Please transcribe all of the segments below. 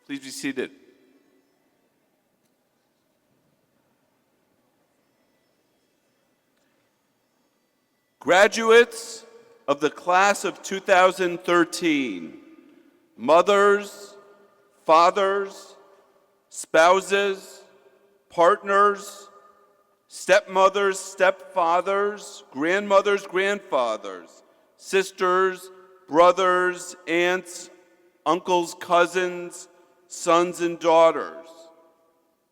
Please be seated. Graduates of the class of 2013, mothers, fathers, spouses, partners, stepmothers, stepfathers, grandmothers, grandfathers, sisters, brothers, aunts, uncles, cousins, sons and daughters,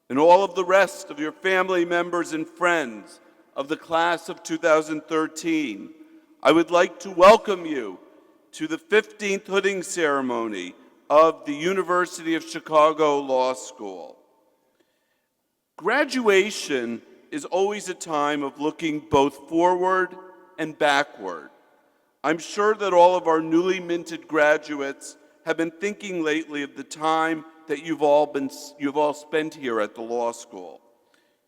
and all of the rest of your family members and friends of the class of 2013, I would like to welcome you to the 15th hooding ceremony of the University of Chicago Law School. Graduation is always a time of looking both forward and backward. I'm sure that all of our newly minted graduates have been thinking lately of the time that you've all spent here at the law school.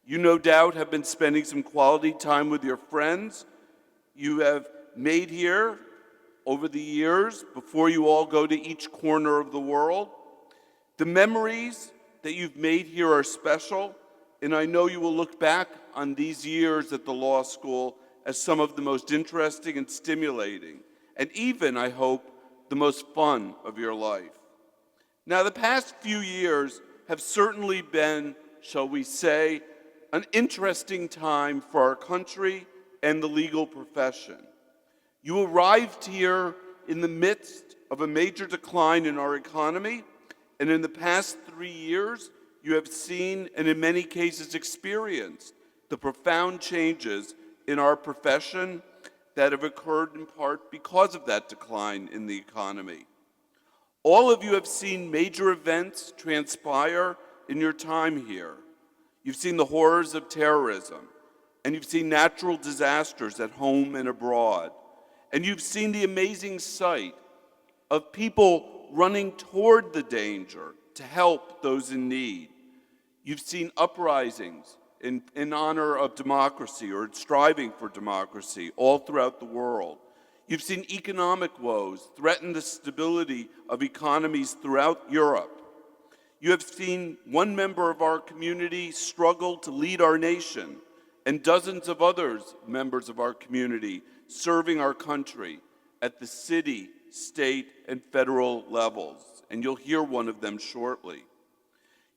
You no doubt have been spending some quality time with your friends you have made here over the years before you all go to each corner of the world. The memories that you've made here are special, and I know you will look back on these years at the law school as some of the most interesting and stimulating, and even, I hope, the most fun of your life. Now, the past few years have certainly been, shall we say, an interesting time for our country and the legal profession. You arrived here in the midst of a major decline in our economy, and in the past 3 years, you have seen, and in many cases experienced, the profound changes in our profession that have occurred in part because of that decline in the economy. All of you have seen major events transpire in your time here. You've seen the horrors of terrorism, and you've seen natural disasters at home and abroad, and you've seen the amazing sight of people running toward the danger to help those in need. You've seen uprisings in honor of democracy or striving for democracy all throughout the world. You've seen economic woes threaten the stability of economies throughout Europe. You have seen one member of our community struggle to lead our nation, and dozens of others, members of our community, serving our country at the city, state, and federal levels, and you'll hear one of them shortly.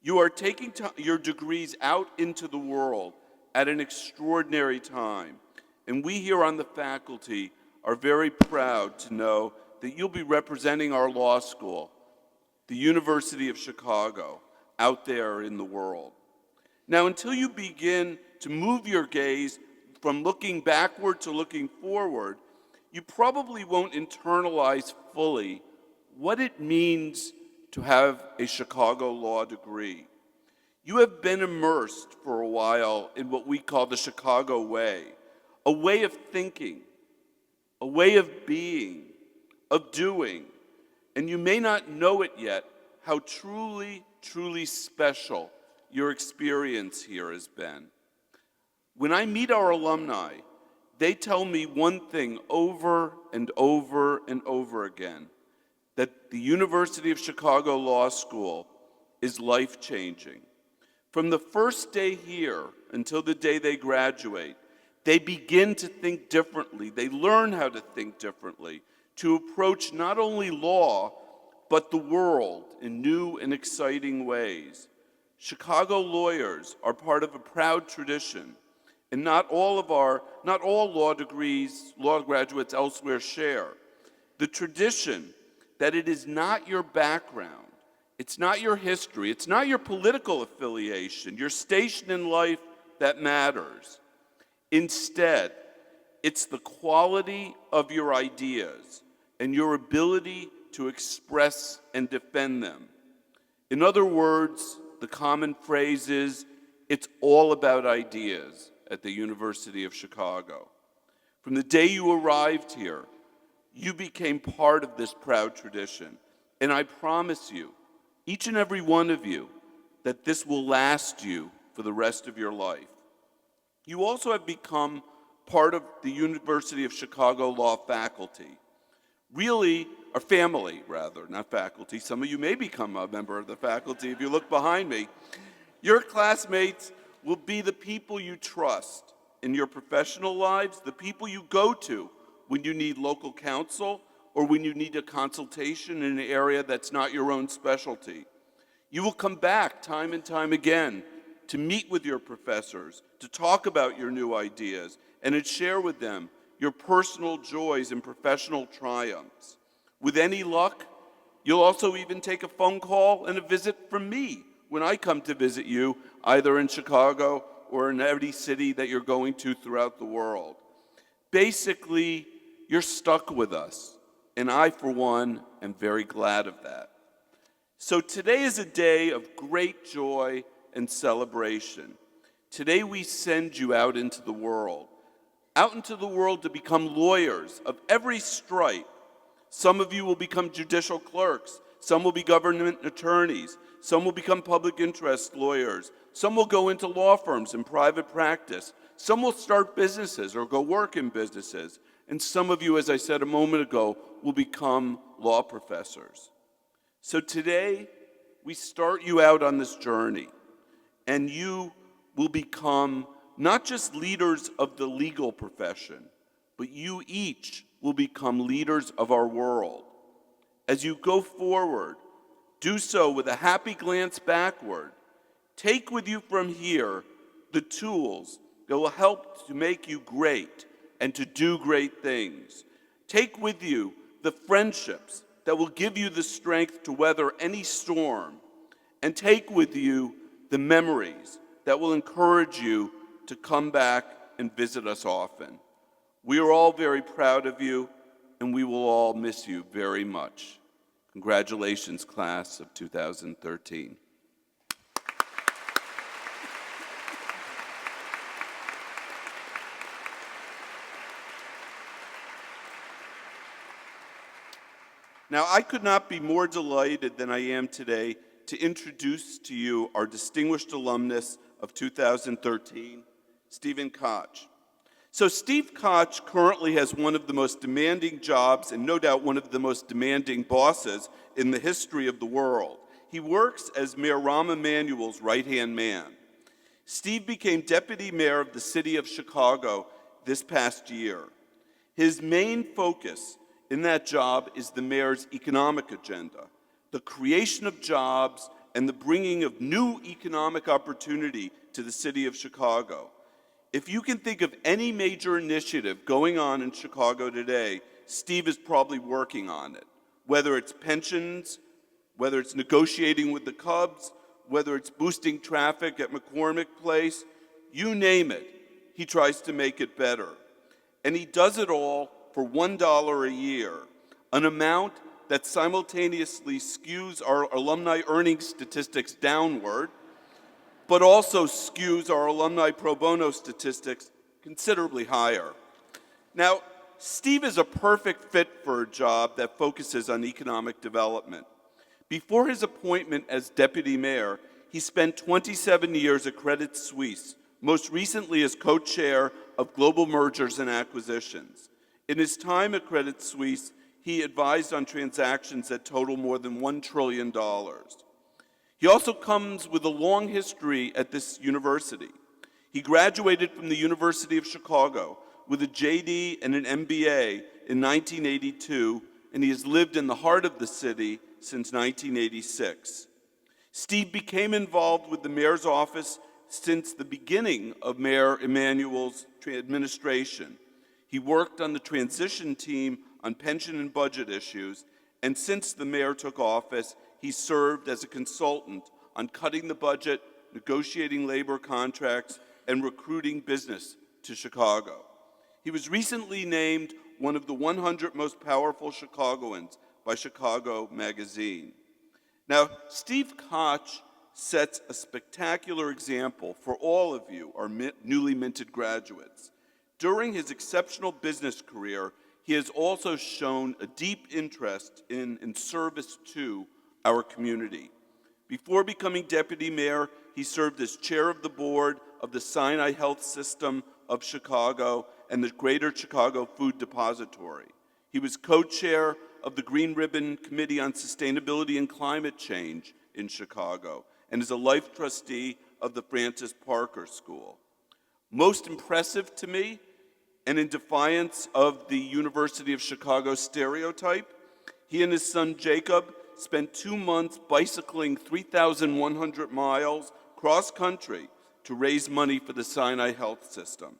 You are taking your degrees out into the world at an extraordinary time, and we here on the faculty are very proud to know that you'll be representing our law school, the University of Chicago, out there in the world. Now, until you begin to move your gaze from looking backward to looking forward, you probably won't internalize fully what it means to have a Chicago law degree. You have been immersed for a while in what we call the Chicago way, a way of thinking, a way of being, of doing, and you may not know it yet how truly, truly special your experience here has been. When I meet our alumni, they tell me one thing over and over and over again, that the University of Chicago Law School is life-changing. From the first day here until the day they graduate, they begin to think differently. They learn how to think differently, to approach not only law, but the world in new and exciting ways. Chicago lawyers are part of a proud tradition, and not all law graduates elsewhere share. The tradition that it is not your background, it's not your history, it's not your political affiliation, your station in life that matters. Instead, it's the quality of your ideas and your ability to express and defend them. In other words, the common phrase is, it's all about ideas at the University of Chicago. From the day you arrived here, you became part of this proud tradition, and I promise you, each and every one of you, that this will last you for the rest of your life. You also have become part of the University of Chicago Law faculty. Really, or family rather, not faculty. Some of you may become a member of the faculty if you look behind me. Your classmates will be the people you trust in your professional lives, the people you go to when you need local counsel or when you need a consultation in an area that's not your own specialty. You will come back time and time again to meet with your professors, to talk about your new ideas, and to share with them your personal joys and professional triumphs. With any luck, you'll also even take a phone call and a visit from me when I come to visit you, either in Chicago or in every city that you're going to throughout the world. Basically, you're stuck with us, and I, for one, am very glad of that. So today is a day of great joy and celebration. Today we send you out into the world to become lawyers of every stripe. Some of you will become judicial clerks. Some will be government attorneys. Some will become public interest lawyers. Some will go into law firms and private practice. Some will start businesses or go work in businesses. And some of you, as I said a moment ago, will become law professors. So today, we start you out on this journey, and you will become not just leaders of the legal profession, but you each will become leaders of our world. As you go forward, do so with a happy glance backward. Take with you from here the tools that will help to make you great and to do great things. Take with you the friendships that will give you the strength to weather any storm. And take with you the memories that will encourage you to come back and visit us often. We are all very proud of you, and we will all miss you very much. Congratulations, class of 2013. Now, I could not be more delighted than I am today to introduce to you our distinguished alumnus of 2013, Stephen Koch. So Steve Koch currently has one of the most demanding jobs and no doubt one of the most demanding bosses in the history of the world. He works as Mayor Rahm Emanuel's right-hand man. Steve became deputy mayor of the city of Chicago this past year. His main focus in that job is the mayor's economic agenda, the creation of jobs and the bringing of new economic opportunity to the city of Chicago. If you can think of any major initiative going on in Chicago today, Steve is probably working on it. Whether it's pensions, whether it's negotiating with the Cubs, whether it's boosting traffic at McCormick Place, you name it, he tries to make it better. And he does it all for $1 a year, an amount that simultaneously skews our alumni earnings statistics downward, but also skews our alumni pro bono statistics considerably higher. Now, Steve is a perfect fit for a job that focuses on economic development. Before his appointment as deputy mayor, he spent 27 years at Credit Suisse, most recently as co-chair of global mergers and acquisitions. In his time at Credit Suisse, he advised on transactions that total more than $1 trillion. He also comes with a long history at this university. He graduated from the University of Chicago with a JD and an MBA in 1982, and he has lived in the heart of the city since 1986. Steve became involved with the mayor's office since the beginning of Mayor Emanuel's administration. He worked on the transition team on pension and budget issues, and since the mayor took office, he served as a consultant on cutting the budget, negotiating labor contracts, and recruiting business to Chicago. He was recently named one of the 100 most powerful Chicagoans by Chicago Magazine. Now, Steve Koch sets a spectacular example for all of you, our newly minted graduates. During his exceptional business career, he has also shown a deep interest in and service to our community. Before becoming deputy mayor, he served as chair of the board of the Sinai Health System of Chicago and the Greater Chicago Food Depository. He was co-chair of the Green Ribbon Committee on Sustainability and Climate Change in Chicago and is a life trustee of the Francis Parker School. Most impressive to me, and in defiance of the University of Chicago stereotype, he and his son Jacob spent 2 months bicycling 3,100 miles cross-country to raise money for the Sinai Health System.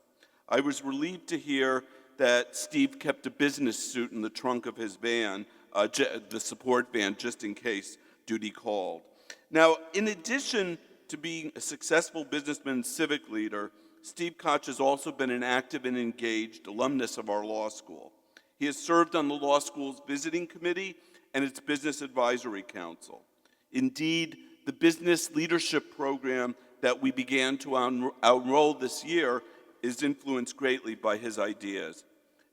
I was relieved to hear that Steve kept a business suit in the trunk of his van, the support van, just in case duty called. Now, in addition to being a successful businessman and civic leader, Steve Koch has also been an active and engaged alumnus of our law school. He has served on the law school's visiting committee and its business advisory council. Indeed, the business leadership program that we began to enroll this year is influenced greatly by his ideas.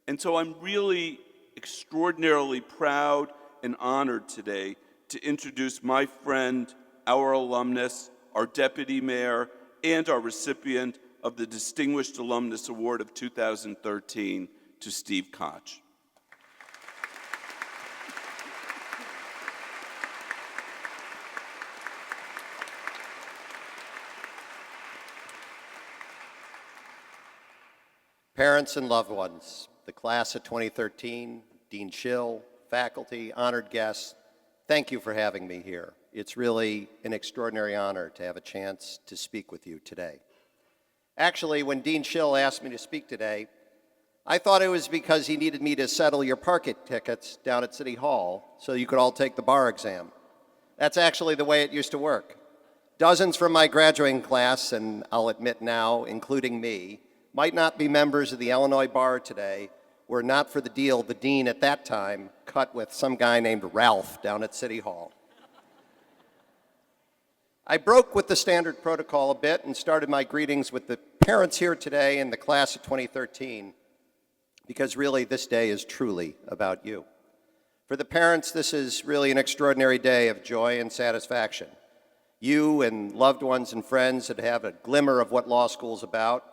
And so I'm really extraordinarily proud and honored today to introduce my friend, our alumnus, our deputy mayor, and our recipient of the Distinguished Alumnus Award of 2013, to Steve Koch. Parents and loved ones, the class of 2013, Dean Schill, faculty, honored guests, thank you for having me here. It's really an extraordinary honor to have a chance to speak with you today. Actually, when Dean Schill asked me to speak today, I thought it was because he needed me to settle your parking tickets down at City Hall so you could all take the bar exam. That's actually the way it used to work. Dozens from my graduating class, and I'll admit now, including me, might not be members of the Illinois Bar today were not for the deal the dean at that time cut with some guy named Ralph down at City Hall. I broke with the standard protocol a bit and started my greetings with the parents here today in the class of 2013, because really this day is truly about you. For the parents, this is really an extraordinary day of joy and satisfaction. You and loved ones and friends that have a glimmer of what law school's about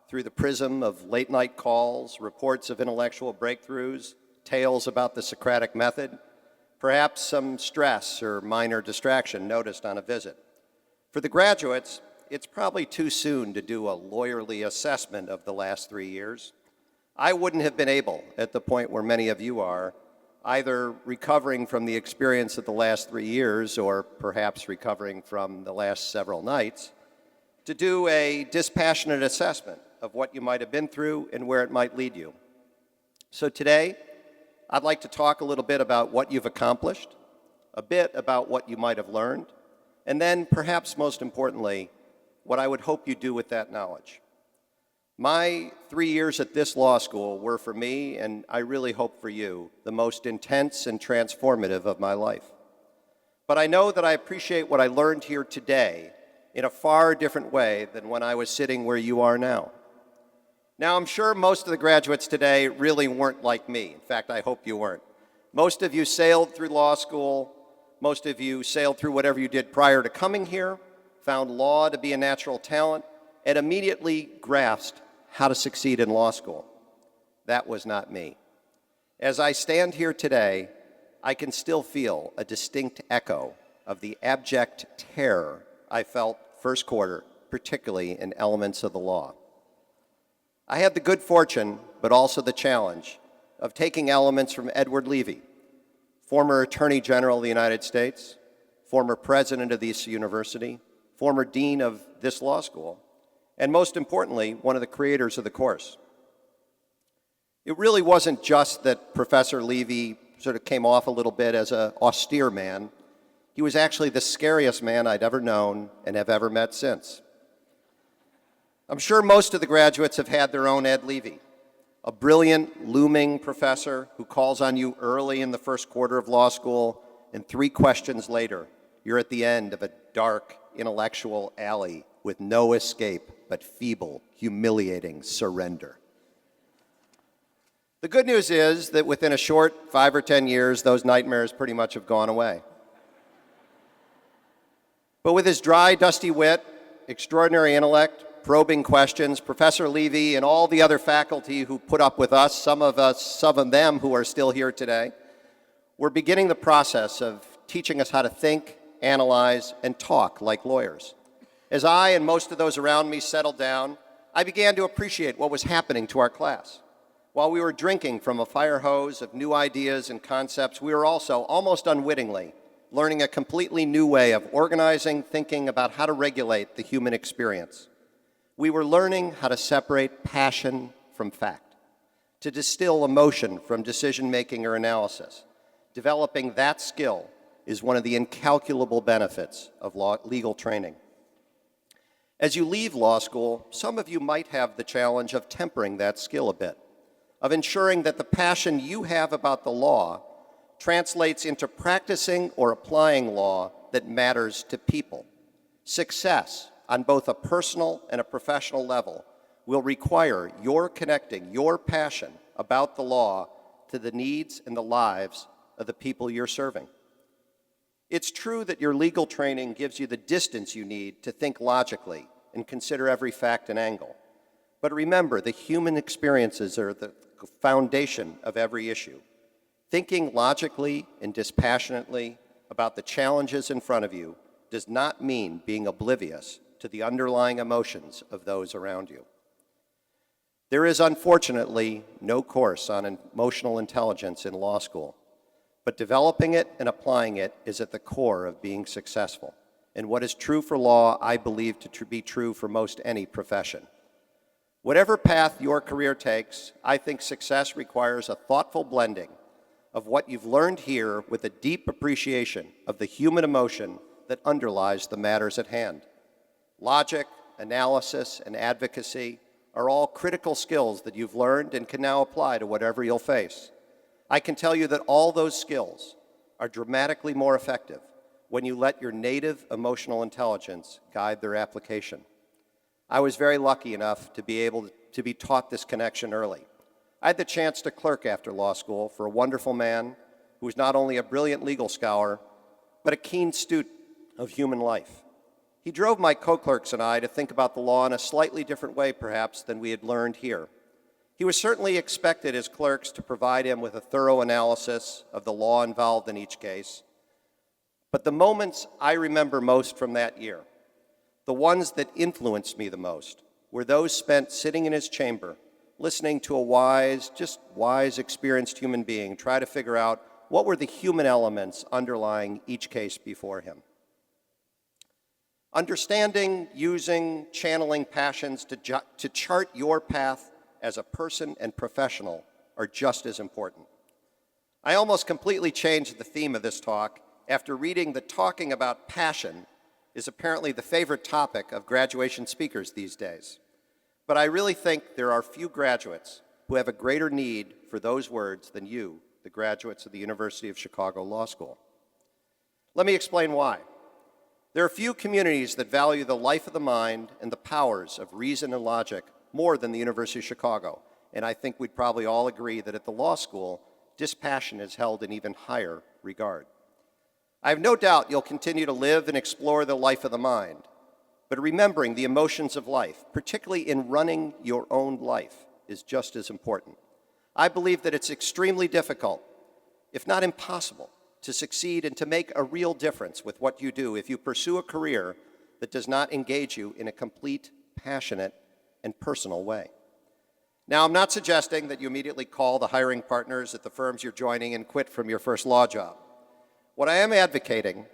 through the prism of late-night calls, reports of intellectual breakthroughs, tales about the Socratic method, perhaps some stress or minor distraction noticed on a visit. For the graduates, it's probably too soon to do a lawyerly assessment of the last 3 years. I wouldn't have been able, at the point where many of you are, either recovering from the experience of the last 3 years or perhaps recovering from the last several nights, to do a dispassionate assessment of what you might have been through and where it might lead you. So today, I'd like to talk a little bit about what you've accomplished, a bit about what you might have learned, and then perhaps most importantly, what I would hope you do with that knowledge. My 3 years at this law school were for me, and I really hope for you, the most intense and transformative of my life. But I know that I appreciate what I learned here today in a far different way than when I was sitting where you are now. Now, I'm sure most of the graduates today really weren't like me. In fact, I hope you weren't. Most of you sailed through law school. Most of you sailed through whatever you did prior to coming here, found law to be a natural talent, and immediately grasped how to succeed in law school. That was not me. As I stand here today, I can still feel a distinct echo of the abject terror I felt first quarter, particularly in elements of the law. I had the good fortune, but also the challenge, of taking elements from Edward Levy, former Attorney General of the United States, former president of this university, former dean of this law school, and most importantly, one of the creators of the course. It really wasn't just that Professor Levy sort of came off a little bit as an austere man. He was actually the scariest man I'd ever known and have ever met since. I'm sure most of the graduates have had their own Ed Levy, a brilliant, looming professor who calls on you early in the first quarter of law school, and 3 questions later, you're at the end of a dark, intellectual alley with no escape but feeble, humiliating surrender. The good news is that within a short 5 or 10 years, those nightmares pretty much have gone away. But with his dry, dusty wit, extraordinary intellect, probing questions, Professor Levy and all the other faculty who put up with us, some of them who are still here today, We're beginning the process of teaching us how to think, analyze, and talk like lawyers. As I and most of those around me settled down, I began to appreciate what was happening to our class. While we were drinking from a fire hose of new ideas and concepts, we were also, almost unwittingly, learning a completely new way of organizing, thinking about how to regulate the human experience. We were learning how to separate passion from fact, to distill emotion from decision-making or analysis. Developing that skill is one of the incalculable benefits of legal training. As you leave law school, some of you might have the challenge of tempering that skill a bit, of ensuring that the passion you have about the law translates into practicing or applying law that matters to people. Success on both a personal and a professional level will require your connecting your passion about the law to the needs and the lives of the people you're serving. It's true that your legal training gives you the distance you need to think logically and consider every fact and angle. But remember, the human experiences are the foundation of every issue. Thinking logically and dispassionately about the challenges in front of you does not mean being oblivious to the underlying emotions of those around you. There is unfortunately no course on emotional intelligence in law school, but developing it and applying it is at the core of being successful. And what is true for law, I believe to be true for most any profession. Whatever path your career takes, I think success requires a thoughtful blending of what you've learned here with a deep appreciation of the human emotion that underlies the matters at hand. Logic, analysis, and advocacy are all critical skills that you've learned and can now apply to whatever you'll face. I can tell you that all those skills are dramatically more effective when you let your native emotional intelligence guide their application. I was very lucky enough to be able to be taught this connection early. I had the chance to clerk after law school for a wonderful man who was not only a brilliant legal scholar, but a keen student of human life. He drove my co-clerks and I to think about the law in a slightly different way, perhaps, than we had learned here. He was certainly expected as clerks to provide him with a thorough analysis of the law involved in each case. But the moments I remember most from that year, the ones that influenced me the most, were those spent sitting in his chamber, listening to a wise, experienced human being try to figure out what were the human elements underlying each case before him. Understanding, using, channeling passions to chart your path as a person and professional are just as important. I almost completely changed the theme of this talk after reading that talking about passion is apparently the favorite topic of graduation speakers these days. But I really think there are few graduates who have a greater need for those words than you, the graduates of the University of Chicago Law School. Let me explain why. There are few communities that value the life of the mind and the powers of reason and logic more than the University of Chicago, and I think we'd probably all agree that at the law school, dispassion is held in even higher regard. I have no doubt you'll continue to live and explore the life of the mind, but remembering the emotions of life, particularly in running your own life, is just as important. I believe that it's extremely difficult, if not impossible, to succeed and to make a real difference with what you do if you pursue a career that does not engage you in a complete, passionate, and personal way. Now, I'm not suggesting that you immediately call the hiring partners at the firms you're joining and quit from your first law job. What I am advocating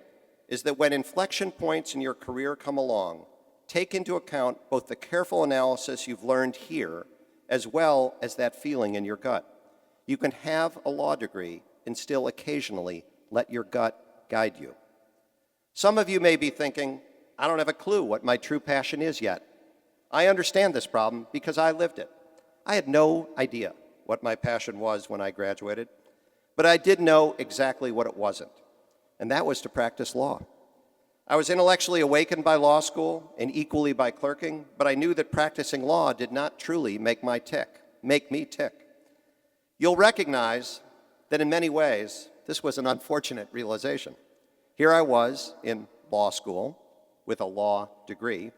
is that when inflection points in your career come along, take into account both the careful analysis you've learned here as well as that feeling in your gut. You can have a law degree and still occasionally let your gut guide you. Some of you may be thinking, I don't have a clue what my true passion is yet. I understand this problem because I lived it. I had no idea what my passion was when I graduated, but I did know exactly what it wasn't, and that was to practice law. I was intellectually awakened by law school and equally by clerking, but I knew that practicing law did not truly make me tick. You'll recognize that in many ways, this was an unfortunate realization. Here I was in law school with a law degree.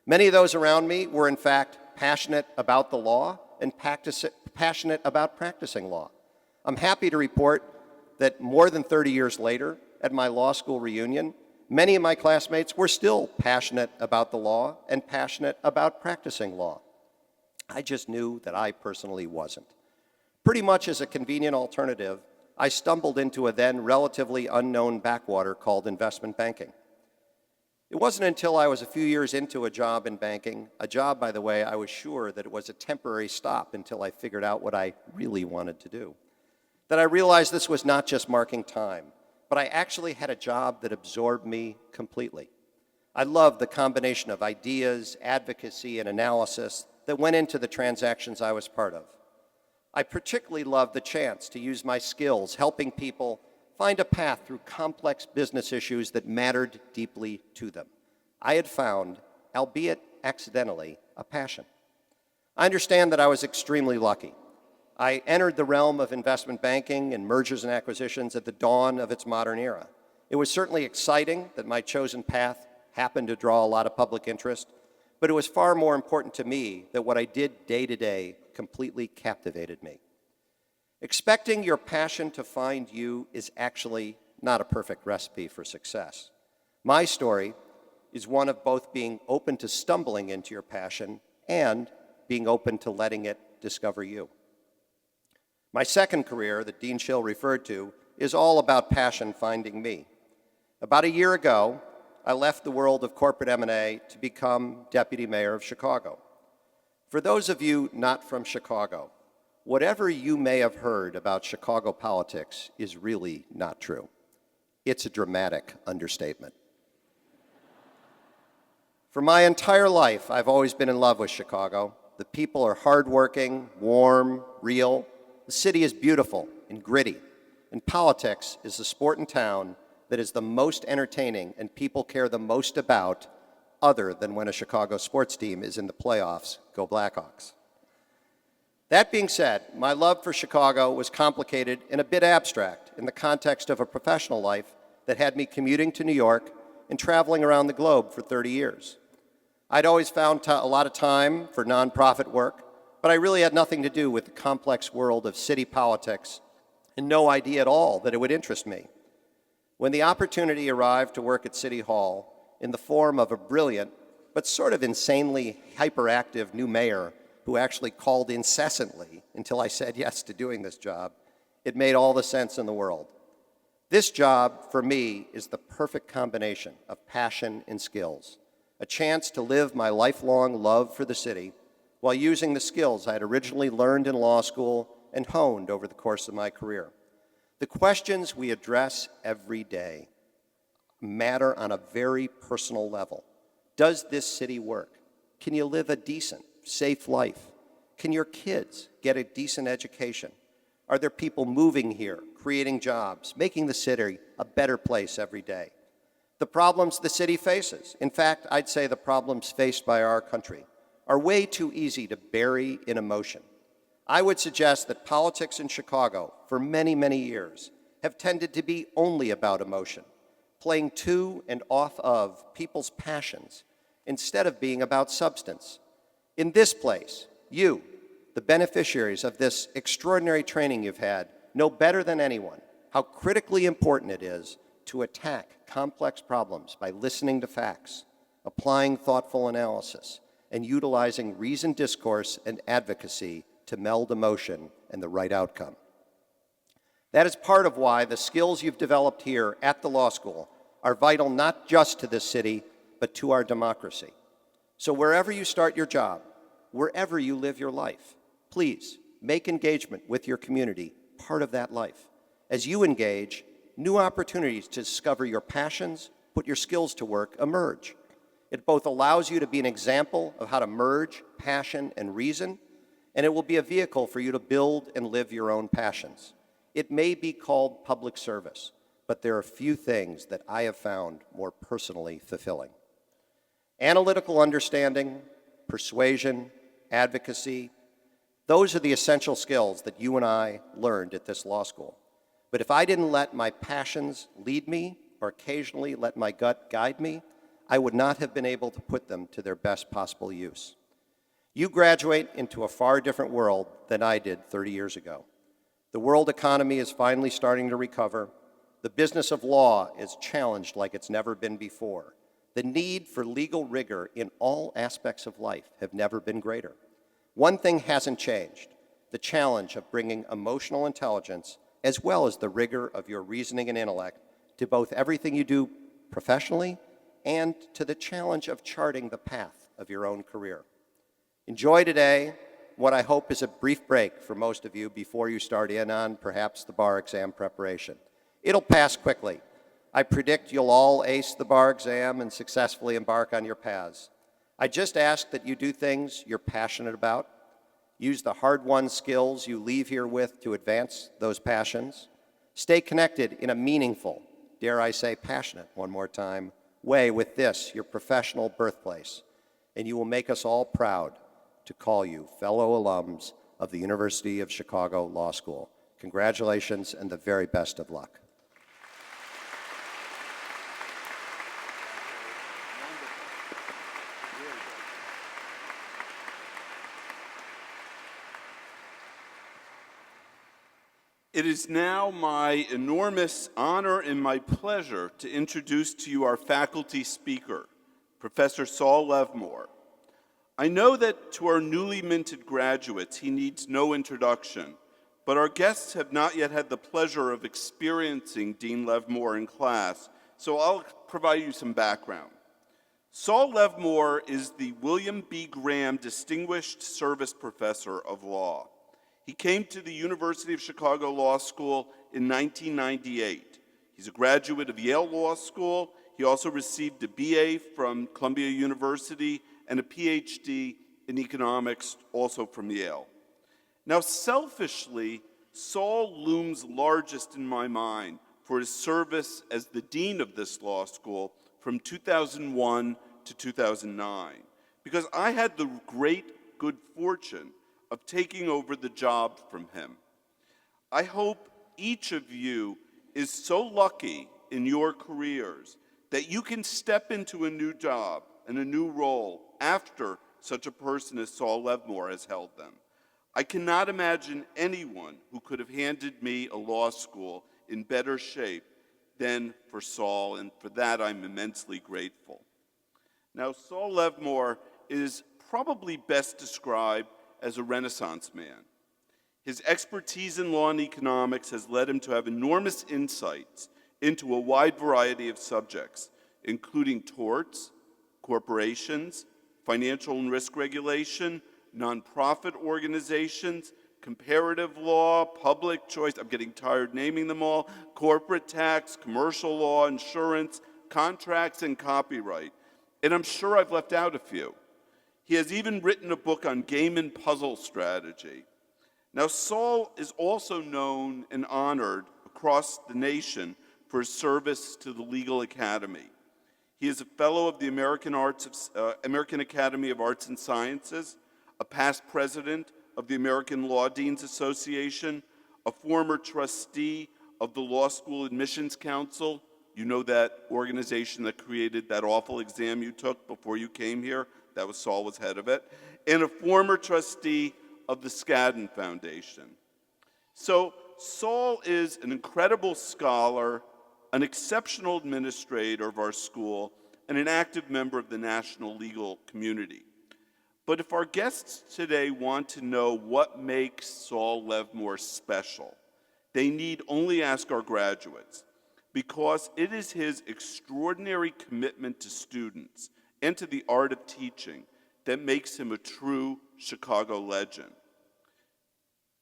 Many of those around me were in fact passionate about the law and passionate about practicing law. I'm happy to report that more than 30 years later, at my law school reunion, many of my classmates were still passionate about the law and passionate about practicing law. I just knew that I personally wasn't. Pretty much as a convenient alternative, I stumbled into a then relatively unknown backwater called investment banking. It wasn't until I was a few years into a job in banking, a job, by the way, I was sure that it was a temporary stop until I figured out what I really wanted to do, that I realized this was not just marking time, but I actually had a job that absorbed me completely. I loved the combination of ideas, advocacy, and analysis that went into the transactions I was part of. I particularly loved the chance to use my skills helping people find a path through complex business issues that mattered deeply to them. I had found, albeit accidentally, a passion. I understand that I was extremely lucky. I entered the realm of investment banking and mergers and acquisitions at the dawn of its modern era. It was certainly exciting that my chosen path happened to draw a lot of public interest, but it was far more important to me that what I did day to day completely captivated me. Expecting your passion to find you is actually not a perfect recipe for success. My story is one of both being open to stumbling into your passion and being open to letting it discover you. My second career, that Dean Schill referred to, is all about passion finding me. About a year ago, I left the world of corporate M&A to become deputy mayor of Chicago. For those of you not from Chicago, whatever you may have heard about Chicago politics is really not true. It's a dramatic understatement. For my entire life, I've always been in love with Chicago. The people are hardworking, warm, real. The city is beautiful and gritty. And politics is the sport in town that is the most entertaining and people care the most about, other than when a Chicago sports team is in the playoffs. Go Blackhawks. That being said, my love for Chicago was complicated and a bit abstract in the context of a professional life that had me commuting to New York and traveling around the globe for 30 years. I'd always found a lot of time for nonprofit work, but I really had nothing to do with the complex world of city politics and no idea at all that it would interest me. When the opportunity arrived to work at City Hall in the form of a brilliant but sort of insanely hyperactive new mayor who actually called incessantly until I said yes to doing this job, it made all the sense in the world. This job, for me, is the perfect combination of passion and skills, a chance to live my lifelong love for the city while using the skills I had originally learned in law school and honed over the course of my career. The questions we address every day matter on a very personal level. Does this city work? Can you live a decent, safe life? Can your kids get a decent education? Are there people moving here, creating jobs, making the city a better place every day? The problems the city faces, in fact, I'd say the problems faced by our country, are way too easy to bury in emotion. I would suggest that politics in Chicago, for many, many years, have tended to be only about emotion, playing to and off of people's passions, instead of being about substance. In this place, you, the beneficiaries of this extraordinary training you've had, know better than anyone how critically important it is to attack complex problems by listening to facts, applying thoughtful analysis, and utilizing reasoned discourse and advocacy to meld emotion and the right outcome. That is part of why the skills you've developed here at the law school are vital not just to this city, but to our democracy. So wherever you start your job, wherever you live your life, please make engagement with your community part of that life. As you engage, new opportunities to discover your passions, put your skills to work, emerge. It both allows you to be an example of how to merge passion and reason, and it will be a vehicle for you to build and live your own passions. It may be called public service, but there are few things that I have found more personally fulfilling. Analytical understanding, persuasion, advocacy, those are the essential skills that you and I learned at this law school. But if I didn't let my passions lead me, or occasionally let my gut guide me, I would not have been able to put them to their best possible use. You graduate into a far different world than I did 30 years ago. The world economy is finally starting to recover. The business of law is challenged like it's never been before. The need for legal rigor in all aspects of life have never been greater. One thing hasn't changed: the challenge of bringing emotional intelligence as well as the rigor of your reasoning and intellect to both everything you do professionally and to the challenge of charting the path of your own career. Enjoy today, what I hope is a brief break for most of you before you start in on perhaps the bar exam preparation. It'll pass quickly. I predict you'll all ace the bar exam and successfully embark on your paths. I just ask that you do things you're passionate about. Use the hard-won skills you leave here with to advance those passions. Stay connected in a meaningful, dare I say passionate, one more time, way with this, your professional birthplace. And you will make us all proud to call you fellow alums of the University of Chicago Law School. Congratulations and the very best of luck. It is now my enormous honor and my pleasure to introduce to you our faculty speaker, Professor Saul Levmore. I know that to our newly minted graduates, he needs no introduction, but our guests have not yet had the pleasure of experiencing Dean Levmore in class, so I'll provide you some background. Saul Levmore is the William B. Graham Distinguished Service Professor of Law. He came to the University of Chicago Law School in 1998. He's a graduate of Yale Law School. He also received a BA from Columbia University and a PhD in economics, also from Yale. Now, selfishly, Saul looms largest in my mind for his service as the dean of this law school from 2001 to 2009, because I had the great good fortune of taking over the job from him. I hope each of you is so lucky in your careers that you can step into a new job and a new role after such a person as Saul Levmore has held them. I cannot imagine anyone who could have handed me a law school in better shape than for Saul, and for that I'm immensely grateful. Now, Saul Levmore is probably best described as a Renaissance man. His expertise in law and economics has led him to have enormous insights into a wide variety of subjects, including torts, corporations, financial and risk regulation, nonprofit organizations, comparative law, public choice, I'm getting tired naming them all, corporate tax, commercial law, insurance, contracts, and copyright. And I'm sure I've left out a few. He has even written a book on game and puzzle strategy. Now, Saul is also known and honored across the nation for his service to the Legal Academy. He is a fellow of the American Academy of Arts and Sciences, a past president of the American Law Deans Association, a former trustee of the Law School Admissions Council. You know that organization that created that awful exam you took before you came here? That was Saul was head of it. And a former trustee of the Skadden Foundation. So Saul is an incredible scholar, an exceptional administrator of our school, and an active member of the national legal community. But if our guests today want to know what makes Saul Levmore special, they need only ask our graduates, because it is his extraordinary commitment to students and to the art of teaching that makes him a true Chicago legend.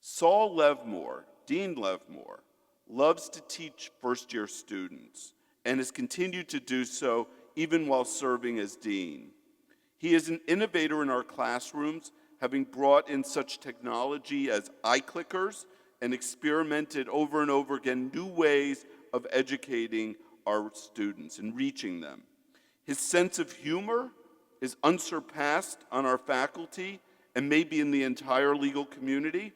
Saul Levmore, Dean Levmore, loves to teach first-year students and has continued to do so even while serving as dean. He is an innovator in our classrooms, having brought in such technology as iClickers and experimented over and over again new ways of educating our students and reaching them. His sense of humor is unsurpassed on our faculty and maybe in the entire legal community.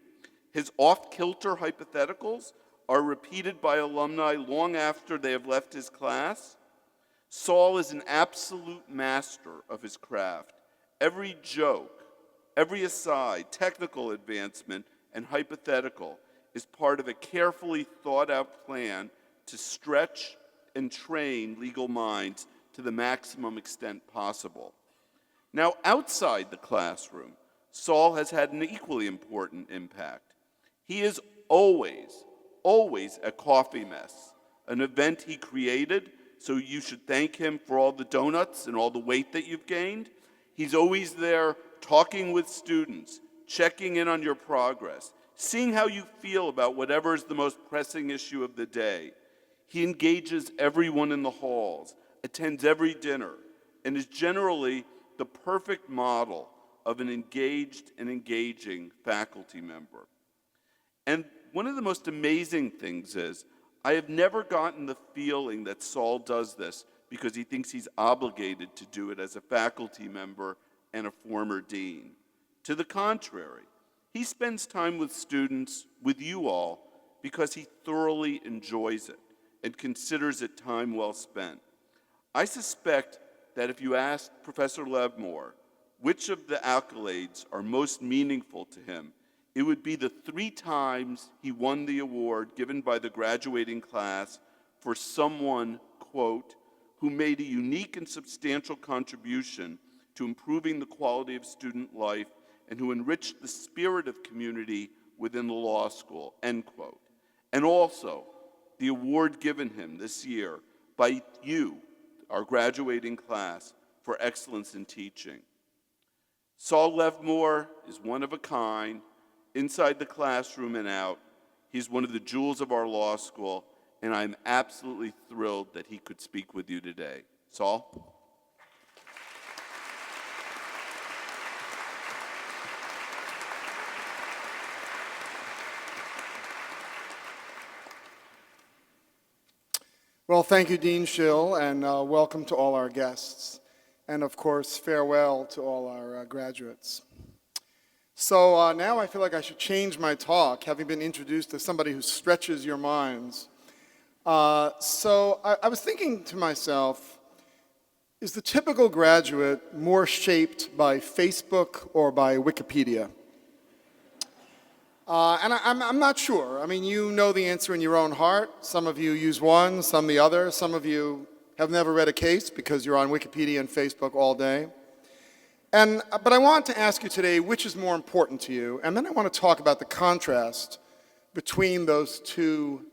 His off-kilter hypotheticals are repeated by alumni long after they have left his class. Saul is an absolute master of his craft. Every joke, every aside, technical advancement, and hypothetical is part of a carefully thought out plan to stretch and train legal minds to the maximum extent possible. Now, outside the classroom, Saul has had an equally important impact. He is always a coffee mess, an event he created, so you should thank him for all the donuts and all the weight that you've gained. He's always there talking with students, checking in on your progress, seeing how you feel about whatever is the most pressing issue of the day. He engages everyone in the halls, attends every dinner, and is generally the perfect model of an engaged and engaging faculty member. And one of the most amazing things is, I have never gotten the feeling that Saul does this because he thinks he's obligated to do it as a faculty member and a former dean. To the contrary, he spends time with students, with you all, because he thoroughly enjoys it and considers it time well spent. I suspect that if you asked Professor Levmore which of the accolades are most meaningful to him, it would be the 3 times he won the award given by the graduating class for someone, quote, who made a unique and substantial contribution to improving the quality of student life and who enriched the spirit of community within the law school, end quote. And also, the award given him this year by you, our graduating class, for excellence in teaching. Saul Levmore is one of a kind, inside the classroom and out. He's one of the jewels of our law school, and I'm absolutely thrilled that he could speak with you today. Saul? Well, thank you, Dean Schill, and welcome to all our guests. And of course, farewell to all our graduates. So now I feel like I should change my talk, having been introduced as somebody who stretches your minds. So I was thinking to myself, is the typical graduate more shaped by Facebook or by Wikipedia? And I'm not sure. I mean, you know the answer in your own heart. Some of you use one, some the other. Some of you have never read a case because you're on Wikipedia and Facebook all day. But I want to ask you today, which is more important to you? And then I want to talk about the contrast between those two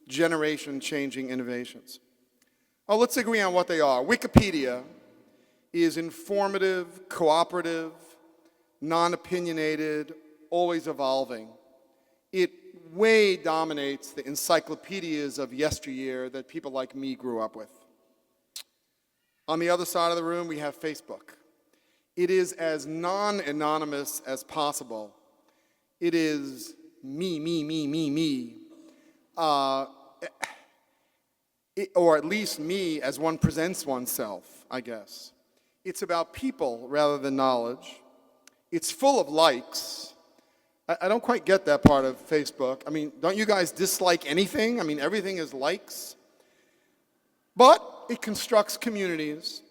generation-changing innovations. Well, let's agree on what they are. Wikipedia is informative, cooperative, non-opinionated, always evolving. It way dominates the encyclopedias of yesteryear that people like me grew up with. On the other side of the room, we have Facebook. It is as non-anonymous as possible. It is me. Or at least me as one presents oneself, I guess. It's about people rather than knowledge. It's full of likes. I don't quite get that part of Facebook. I mean, don't you guys dislike anything? I mean, everything is likes. But it constructs communities,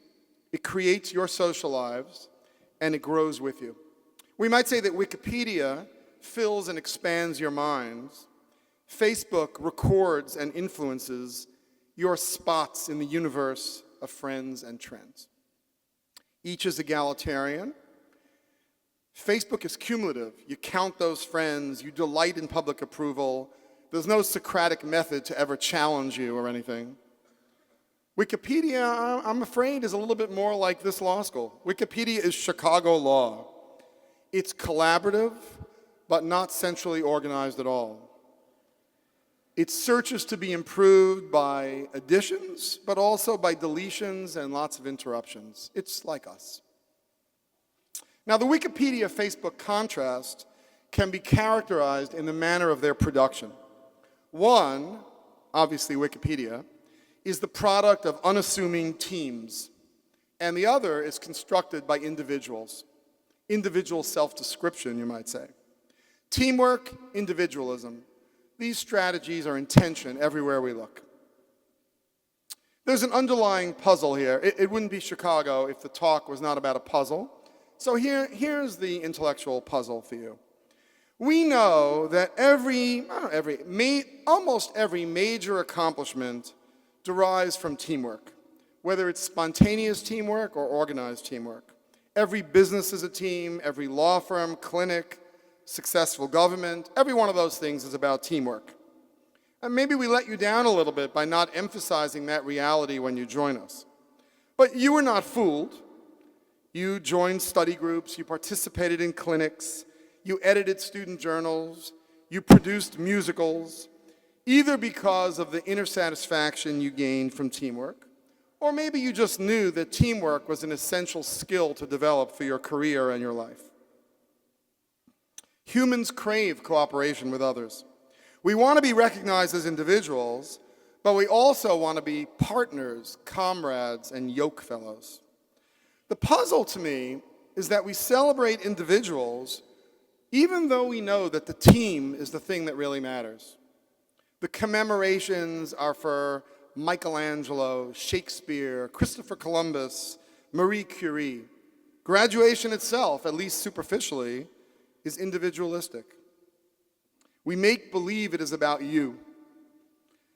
it creates your social lives, and it grows with you. We might say that Wikipedia fills and expands your minds. Facebook records and influences your spots in the universe of friends and trends. Each is egalitarian. Facebook is cumulative. You count those friends, you delight in public approval. There's no Socratic method to ever challenge you or anything. Wikipedia, I'm afraid, is a little bit more like this law school. Wikipedia is Chicago law. It's collaborative, but not centrally organized at all. It searches to be improved by additions, but also by deletions and lots of interruptions. It's like us. Now, the Wikipedia-Facebook contrast can be characterized in the manner of their production. One, obviously Wikipedia, is the product of unassuming teams, and the other is constructed by individuals. Individual self-description, you might say. Teamwork, individualism. These strategies are in tension everywhere we look. There's an underlying puzzle here. It wouldn't be Chicago if the talk was not about a puzzle. So here's the intellectual puzzle for you. We know that almost every major accomplishment derives from teamwork, whether it's spontaneous teamwork or organized teamwork. Every business is a team, every law firm, clinic, successful government, every one of those things is about teamwork. And maybe we let you down a little bit by not emphasizing that reality when you join us. But you were not fooled. You joined study groups, you participated in clinics, you edited student journals, you produced musicals, either because of the inner satisfaction you gained from teamwork, or maybe you just knew that teamwork was an essential skill to develop for your career and your life. Humans crave cooperation with others. We want to be recognized as individuals, but we also want to be partners, comrades, and yoke fellows. The puzzle to me is that we celebrate individuals even though we know that the team is the thing that really matters. The commemorations are for Michelangelo, Shakespeare, Christopher Columbus, Marie Curie. Graduation itself, at least superficially, is individualistic. We make believe it is about you.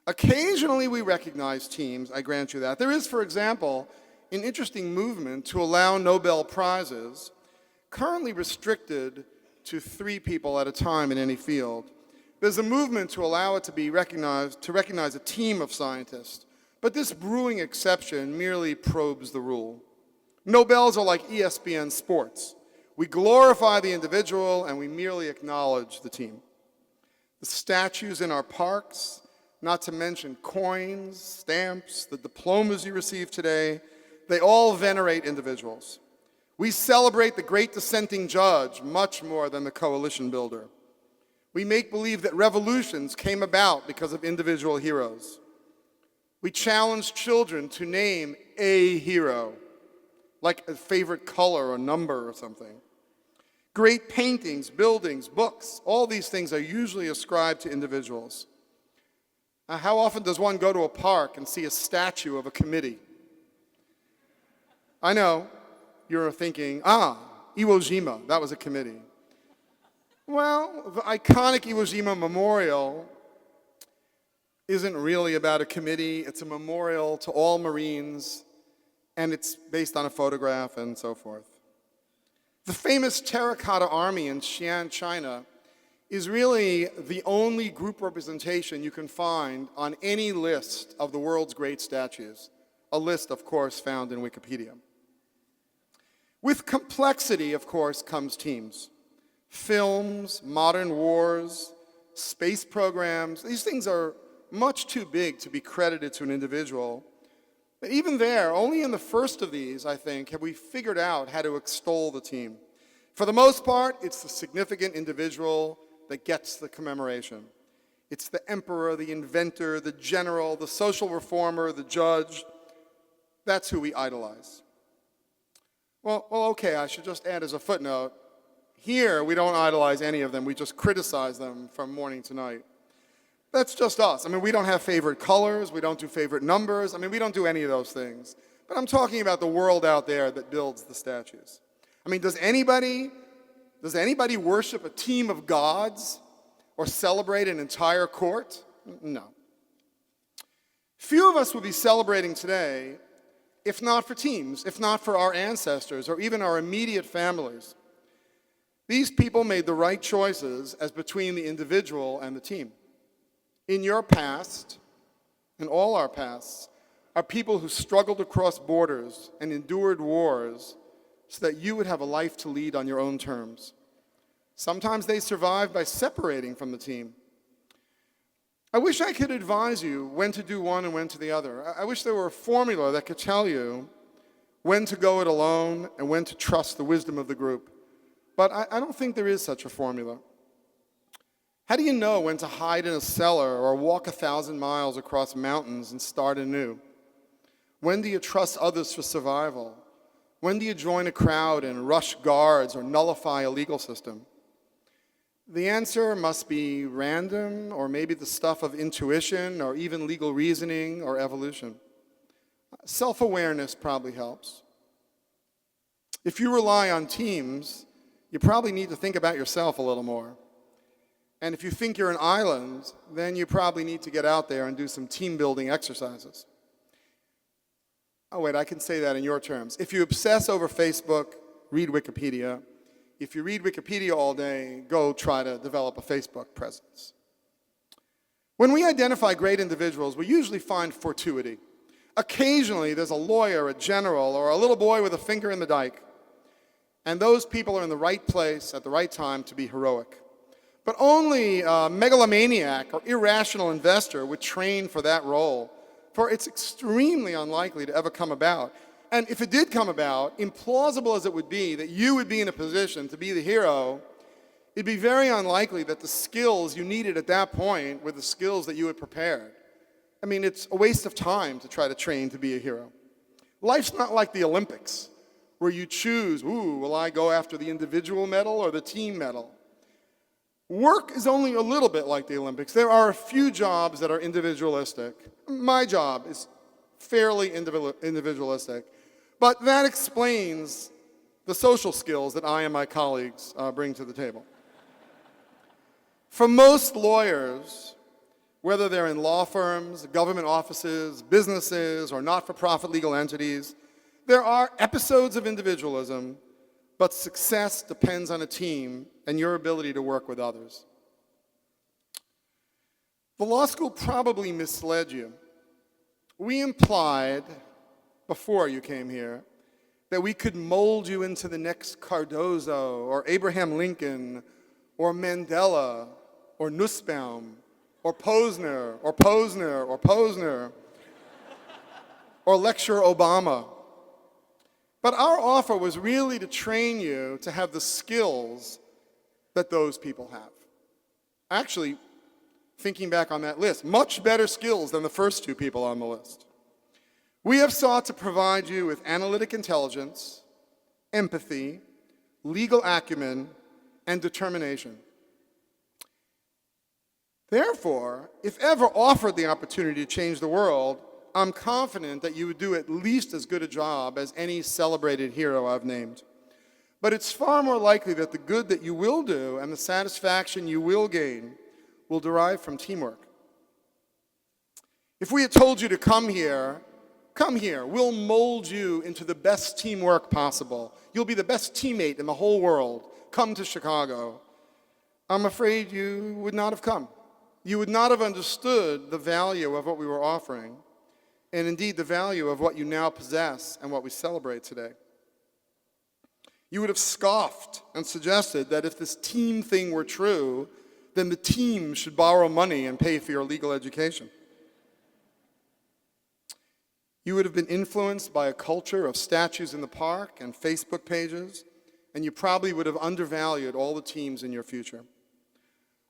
Occasionally we recognize teams, I grant you that. There is, for example, an interesting movement to allow Nobel Prizes, currently restricted to 3 people at a time in any field. There's a movement to allow it to be recognized, to recognize a team of scientists. But this brewing exception merely probes the rule. Nobels are like ESPN sports. We glorify the individual and we merely acknowledge the team. The statues in our parks, not to mention coins, stamps, the diplomas you receive today, they all venerate individuals. We celebrate the great dissenting judge much more than the coalition builder. We make believe that revolutions came about because of individual heroes. We challenge children to name a hero, like a favorite color or number or something. Great paintings, buildings, books, all these things are usually ascribed to individuals. Now, how often does one go to a park and see a statue of a committee? I know, you're thinking, Iwo Jima, that was a committee. Well, the iconic Iwo Jima Memorial isn't really about a committee. It's a memorial to all Marines, and it's based on a photograph and so forth. The famous Terracotta Army in Xi'an, China, is really the only group representation you can find on any list of the world's great statues. A list, of course, found in Wikipedia. With complexity, of course, comes teams. Films, modern wars, space programs, these things are much too big to be credited to an individual. But even there, only in the first of these, I think, have we figured out how to extol the team. For the most part, it's the significant individual that gets the commemoration. It's the emperor, the inventor, the general, the social reformer, the judge. That's who we idolize. Well, okay, I should just add as a footnote, here we don't idolize any of them, we just criticize them from morning to night. That's just us. I mean, we don't have favorite colors, we don't do favorite numbers, I mean, we don't do any of those things. But I'm talking about the world out there that builds the statues. I mean, does anybody worship a team of gods or celebrate an entire court? No. Few of us would be celebrating today if not for teams, if not for our ancestors or even our immediate families. These people made the right choices as between the individual and the team. In your past, in all our pasts, are people who struggled across borders and endured wars so that you would have a life to lead on your own terms. Sometimes they survived by separating from the team. I wish I could advise you when to do one and when to the other. I wish there were a formula that could tell you when to go it alone and when to trust the wisdom of the group. But I don't think there is such a formula. How do you know when to hide in a cellar or walk 1,000 miles across mountains and start anew? When do you trust others for survival? When do you join a crowd and rush guards or nullify a legal system? The answer must be random, or maybe the stuff of intuition, or even legal reasoning or evolution. Self-awareness probably helps. If you rely on teams, you probably need to think about yourself a little more. And if you think you're an island, then you probably need to get out there and do some team building exercises. Oh, wait, I can say that in your terms. If you obsess over Facebook, read Wikipedia. If you read Wikipedia all day, go try to develop a Facebook presence. When we identify great individuals, we usually find fortuity. Occasionally, there's a lawyer, a general, or a little boy with a finger in the dike. And those people are in the right place at the right time to be heroic. But only a megalomaniac or irrational investor would train for that role, for it's extremely unlikely to ever come about. And if it did come about, implausible as it would be that you would be in a position to be the hero, it'd be very unlikely that the skills you needed at that point were the skills that you had prepared. I mean, it's a waste of time to try to train to be a hero. Life's not like the Olympics, where you choose, will I go after the individual medal or the team medal? Work is only a little bit like the Olympics. There are a few jobs that are individualistic. My job is fairly individualistic, but that explains the social skills that I and my colleagues bring to the table. For most lawyers, whether they're in law firms, government offices, businesses, or not-for-profit legal entities, there are episodes of individualism, but success depends on a team and your ability to work with others. The law school probably misled you. We implied, before you came here, that we could mold you into the next Cardozo, or Abraham Lincoln, or Mandela, or Nussbaum, or Posner, or Posner, or Posner, or lecture Obama. But our offer was really to train you to have the skills that those people have. Actually, thinking back on that list, much better skills than the first two people on the list. We have sought to provide you with analytic intelligence, empathy, legal acumen, and determination. Therefore, if ever offered the opportunity to change the world, I'm confident that you would do at least as good a job as any celebrated hero I've named. But it's far more likely that the good that you will do and the satisfaction you will gain will derive from teamwork. If we had told you to come here, we'll mold you into the best teamwork possible. You'll be the best teammate in the whole world. Come to Chicago. I'm afraid you would not have come. You would not have understood the value of what we were offering, and indeed the value of what you now possess and what we celebrate today. You would have scoffed and suggested that if this team thing were true, then the team should borrow money and pay for your legal education. You would have been influenced by a culture of statues in the park and Facebook pages, and you probably would have undervalued all the teams in your future.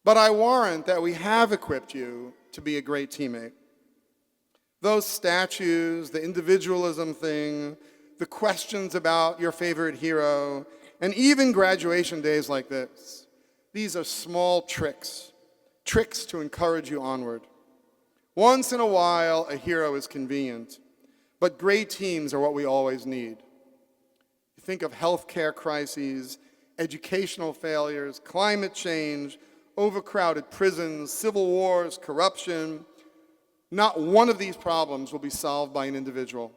But I warrant that we have equipped you to be a great teammate. Those statues, the individualism thing, the questions about your favorite hero, and even graduation days like this, these are small tricks to encourage you onward. Once in a while, a hero is convenient, but great teams are what we always need. You think of healthcare crises, educational failures, climate change, overcrowded prisons, civil wars, corruption. Not one of these problems will be solved by an individual.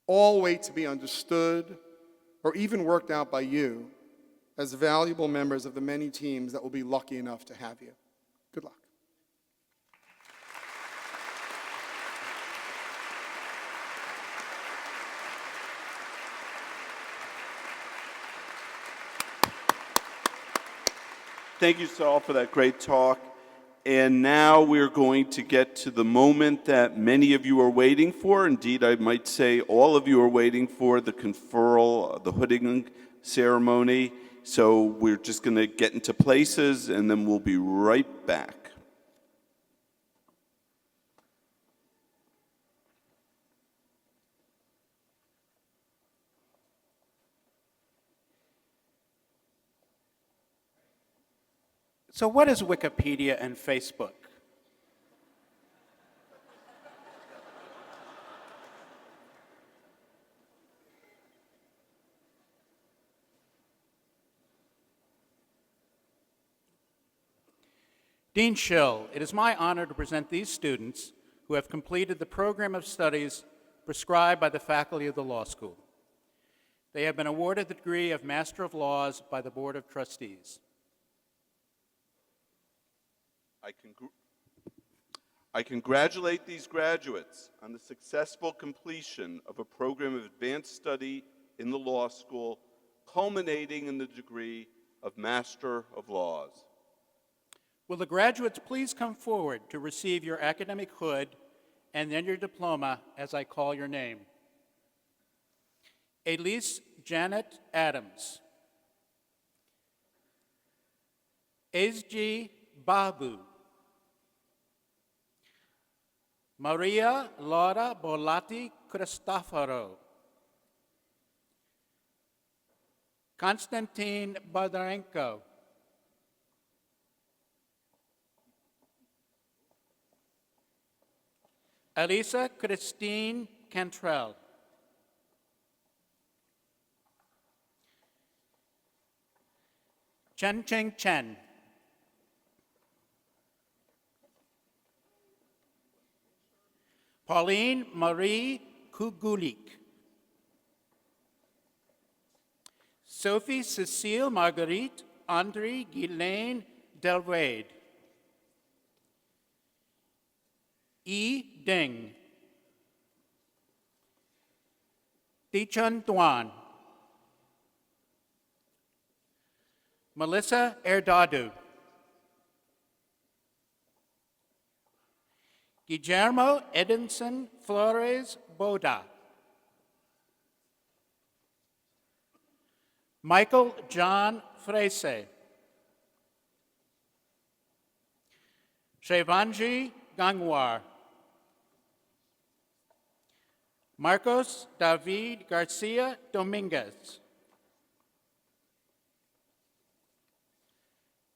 All wait to be understood or even worked out by you as valuable members of the many teams that will be lucky enough to have you. Good luck. Thank you, Saul, for that great talk. And now we're going to get to the moment that many of you are waiting for. Indeed, I might say all of you are waiting for, the conferral, the hooding ceremony. So we're just going to get into places, and then we'll be right back. So what is Wikipedia and Facebook? Dean Schill, it is my honor to present these students who have completed the program of studies prescribed by the faculty of the law school. They have been awarded the degree of Master of Laws by the Board of Trustees. I congratulate these graduates on the successful completion of a program of advanced study in the law school, culminating in the degree of Master of Laws. Will the graduates please come forward to receive your academic hood and then your diploma as I call your name? Elise Janet Adams. Esji Babu. Maria Laura Bolatti Cristoforo. Konstantin Bodarenko. Elisa Christine Cantrell. Chen Cheng Chen. Pauline Marie Kugulik. Sophie Cecile Marguerite Andre Ghislaine Delwade. E. Ding. Dichun Duan. Melissa Erdadu. Guillermo Edinson Flores Boda. Michael John Frese. Shevanji Gangwar. Marcos David Garcia Dominguez.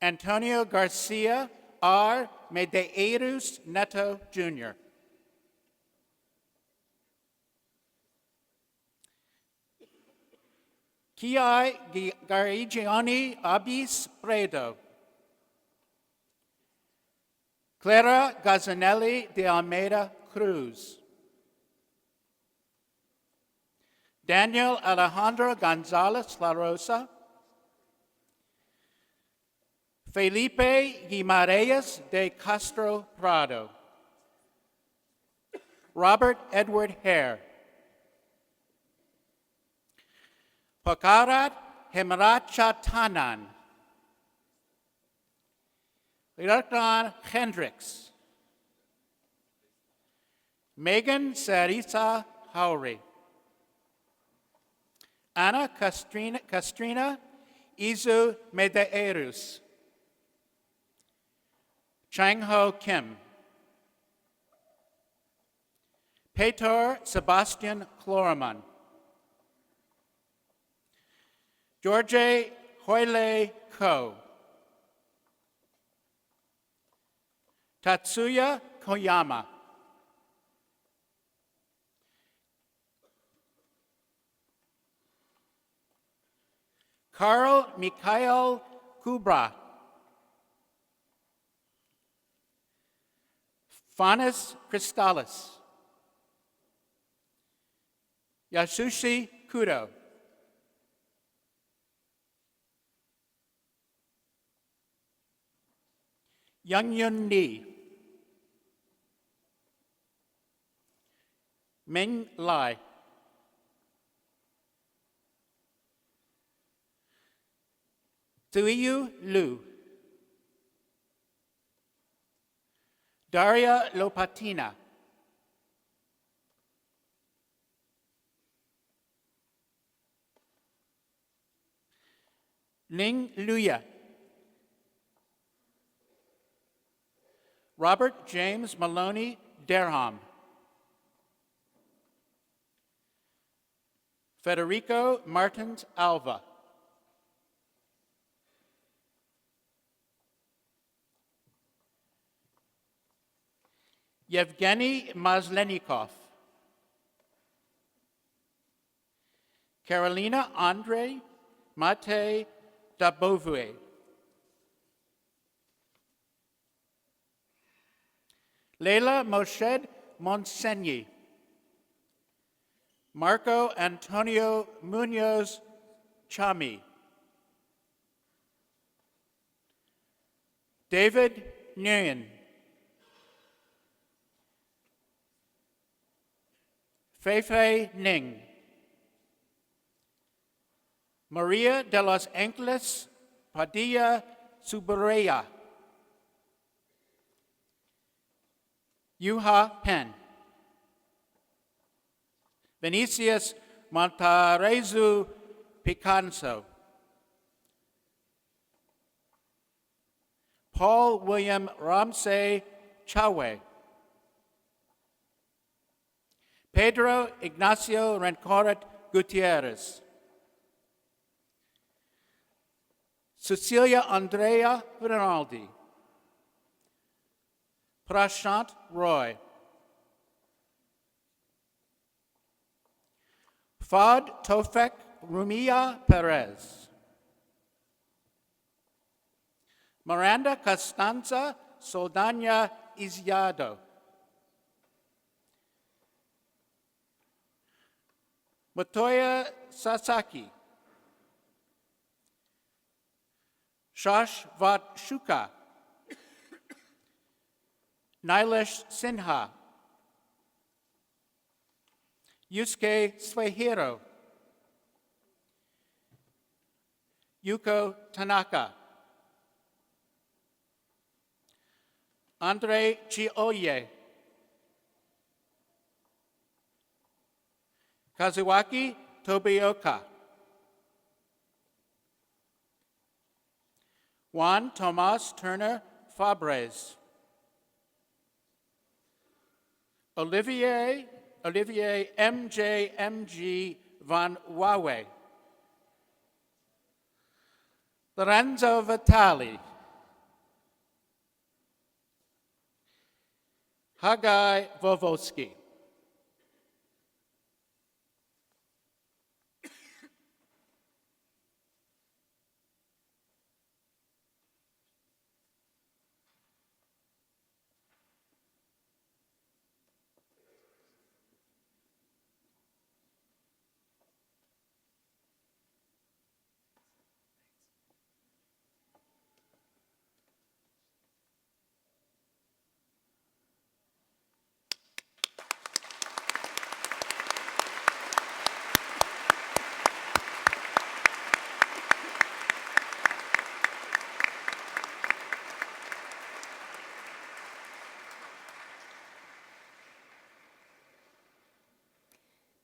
Antonio Garcia R. Medeiros Neto, Jr. Kiai Garigiani Abis Predo. Clara Gazzanelli de Almeida Cruz. Daniel Alejandro Gonzalez La Rosa. Felipe Guimarães de Castro Prado. Robert Edward Hare. Pokarat Hemrachatanan. Lirkan Hendricks. Megan Sarisa Howry. Anna Castrina Izu Medeiros. Chang Ho Kim. Peter Sebastian Cloraman. George Hoyle Ko. Tatsuya Koyama. Carl Mikhail Kubra. Fanis Kristalis. Yasushi Kudo. Young Yun Ni. Ming Lai. Zuiyu Lu. Daria Lopatina. Ling Luya. Robert James Maloney Derham. Federico Martins Alva. Yevgeny Mazlenikov. Carolina Andre Mate Dabovue. Leila Moshed Monsenyi. Marco Antonio Munoz Chami. David Nguyen. Feifei Ning. Maria de los Angeles Padilla Subaraya. Yuha Pen. Vinicius Montarezu Picanso. Paul William Ramsey Chawe. Pedro Ignacio Rencoret Gutierrez. Cecilia Andrea Rinaldi. Prashant Roy. Fad Tofek Rumia Perez. Miranda Costanza Soldania Iziado. Matoya Sasaki. Shashvat Shuka. Nilesh Sinha. Yusuke Suehiro. Yuko Tanaka. Andre Chioye. Kazuaki Tobioka. Juan Tomas Turner Fabres. Olivier MJ Van Wawe. Lorenzo Vitali. Haggai Vovoski.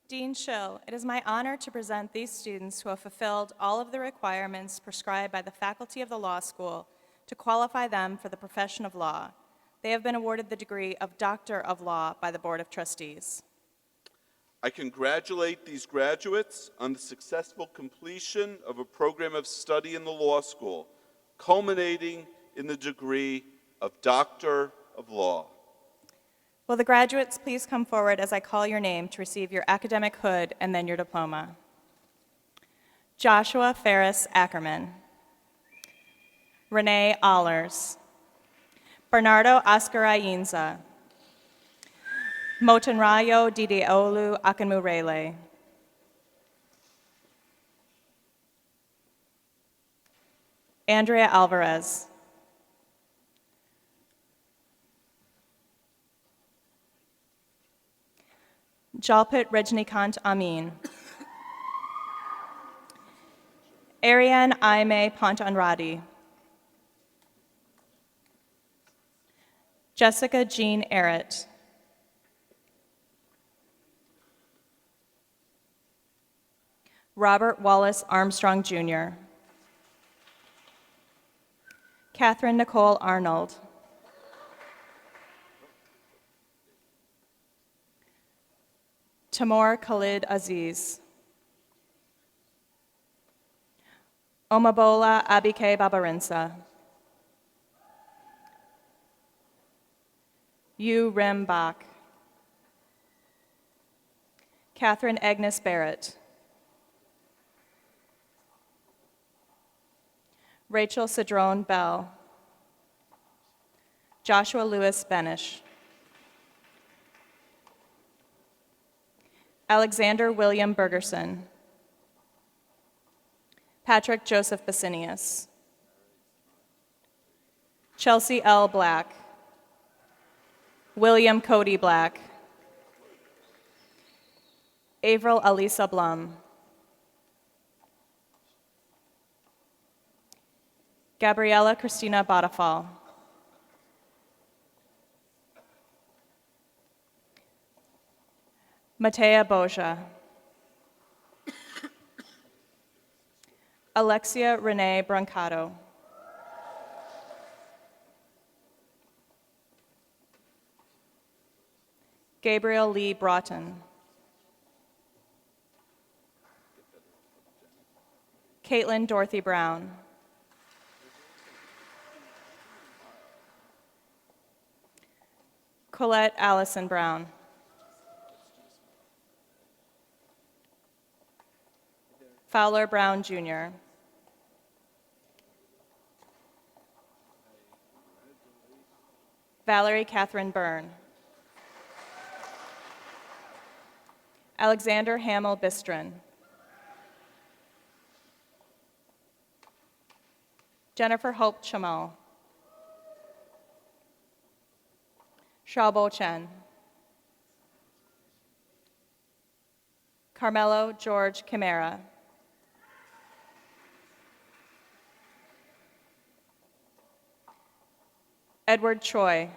Dean Schill, it is my honor to present these students who have fulfilled all of the requirements prescribed by the faculty of the law school to qualify them for the profession of law. They have been awarded the degree of Doctor of Law by the Board of Trustees. I congratulate these graduates on the successful completion of a program of study in the law school, culminating in the degree of Doctor of Law. Will the graduates please come forward as I call your name to receive your academic hood and then your diploma? Joshua Ferris Ackerman. Renee Allers. Bernardo Oscar Ayinza. Motunrayo Dideolu Akanmurele. Andrea Alvarez. Jalpit Rajnikant Amin. Ariane Aime Pantanradi. Jessica Jean Errett. Robert Wallace Armstrong, Jr. Catherine Nicole Arnold. Tamor Khalid Aziz. Omabola Abike Babarinsa. Yu Rem Bach. Catherine Agnes Barrett. Rachel Cedrone Bell. Joshua Lewis Benish. Alexander William Bergerson. Patrick Joseph Basinius. Chelsea L. Black. William Cody Black. Avril Alisa Blum. Gabriella Christina Bodafal. Matea Boja. Alexia Renee Brancato. Gabriel Lee Broughton. Caitlin Dorothy Brown. Colette Allison Brown. Fowler Brown, Jr. Valerie Catherine Byrne. Alexander Hamill Bistron. Jennifer Hope Chamal. Xiaobo Chen. Carmelo George Chimera. Edward Choi.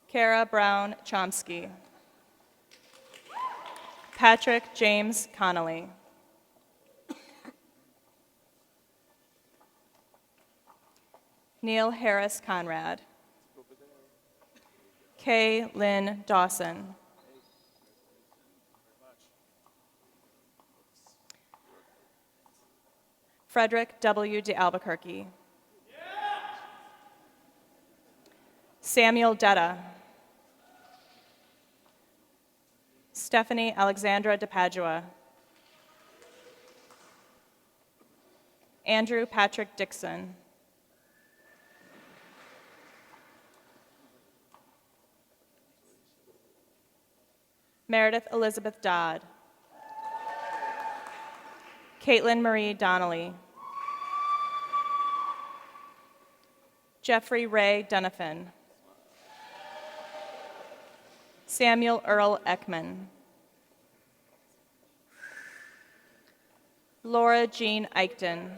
Kara Brown Chomsky. Patrick James Connolly. Neil Harris Conrad. Kay Lynn Dawson. Frederick W. de Albuquerque. Samuel Detta. Stephanie Alexandra de Padua. Andrew Patrick Dixon. Meredith Elizabeth Dodd. Caitlin Marie Donnelly. Jeffrey Ray Dunafin. Samuel Earl Ekman. Laura Jean Eichten.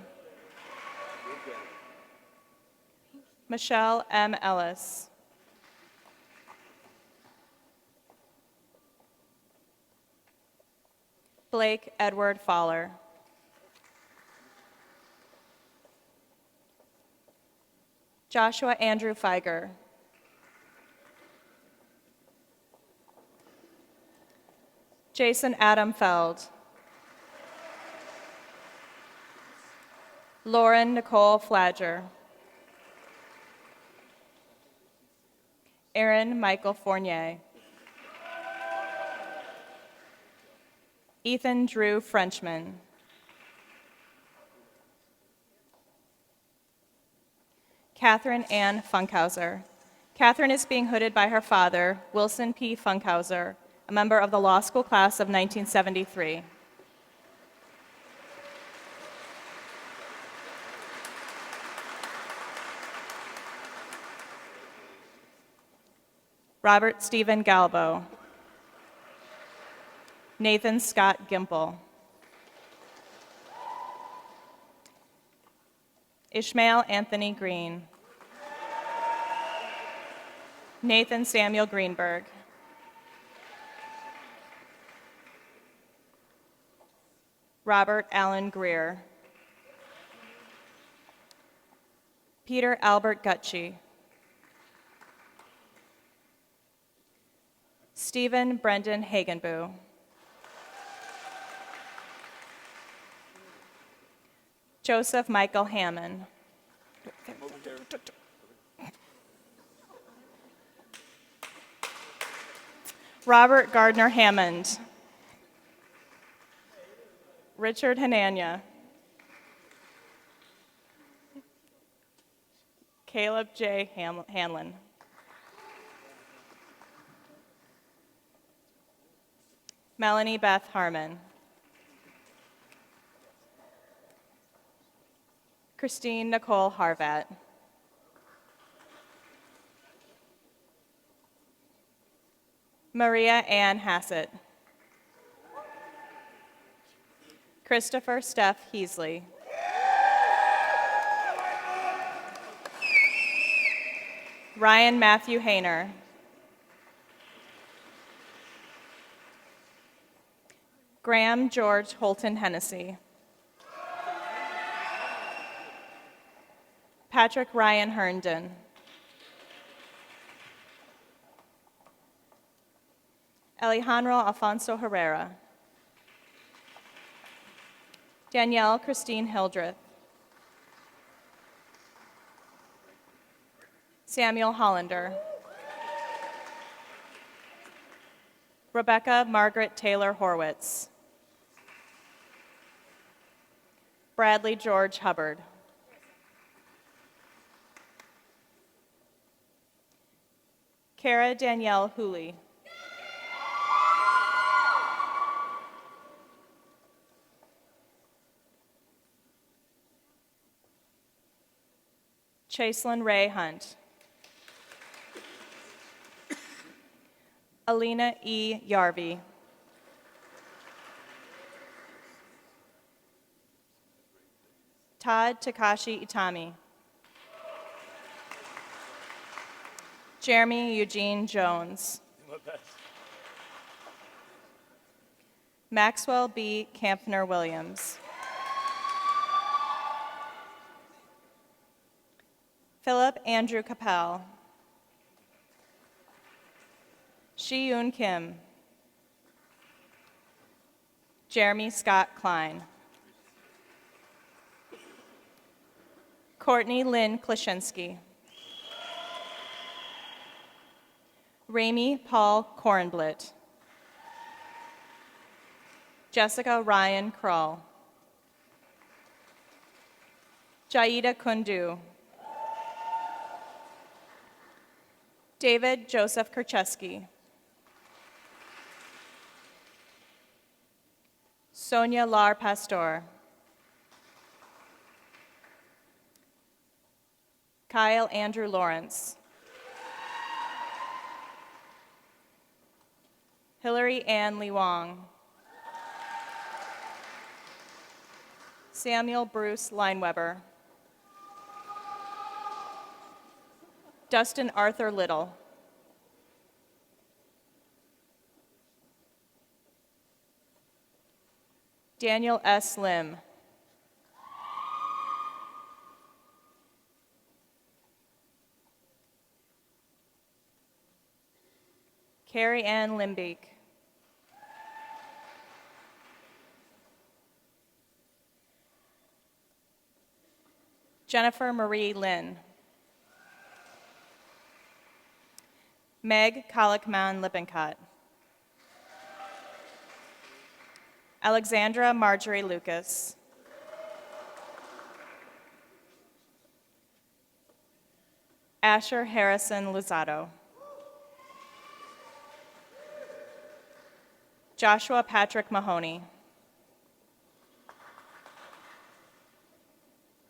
Michelle M. Ellis. Blake Edward Fowler. Joshua Andrew Feiger. Jason Adam Feld. Lauren Nicole Flagger. Aaron Michael Fournier. Ethan Drew Frenchman. Catherine Ann Funkhauser. Catherine is being hooded by her father, Wilson P. Funkhauser, a member of the law school class of 1973. Robert Stephen Galbo. Nathan Scott Gimple. Ishmael Anthony Green. Nathan Samuel Greenberg. Robert Allen Greer. Peter Albert Gutschy. Stephen Brendan Hagenboo. Joseph Michael Hammond. Robert Gardner Hammond. Richard Hanania. Caleb J. Hanlon. Melanie Beth Harmon. Christine Nicole Harvat. Maria Ann Hassett. Christopher Steph Heasley. Ryan Matthew Hayner. Graham George Holton Hennessy. Patrick Ryan Herndon. Alejandro Alfonso Herrera. Danielle Christine Hildreth. Samuel Hollander. Rebecca Margaret Taylor Horwitz. Bradley George Hubbard. Kara Danielle Hooley. Chaselyn Ray Hunt. Alina E. Yarvey. Todd Takashi Itami. Jeremy Eugene Jones. Maxwell B. Campner Williams. Philip Andrew Capel. Shi-Yoon Kim. Jeremy Scott Klein. Courtney Lynn Klashinsky. Ramy Paul Kornblit. Jessica Ryan Krull. Jaida Kundu. David Joseph Kercheski. Sonia Lar Pastor. Kyle Andrew Lawrence. Hillary Ann Lee Wong. Samuel Bruce Lineweber. Dustin Arthur Little. Daniel S. Lim. Carrie Ann Limbeek. Jennifer Marie Lynn. Meg Kalikman Lippincott. Alexandra Marjorie Lucas. Asher Harrison Luzzatto. Joshua Patrick Mahoney.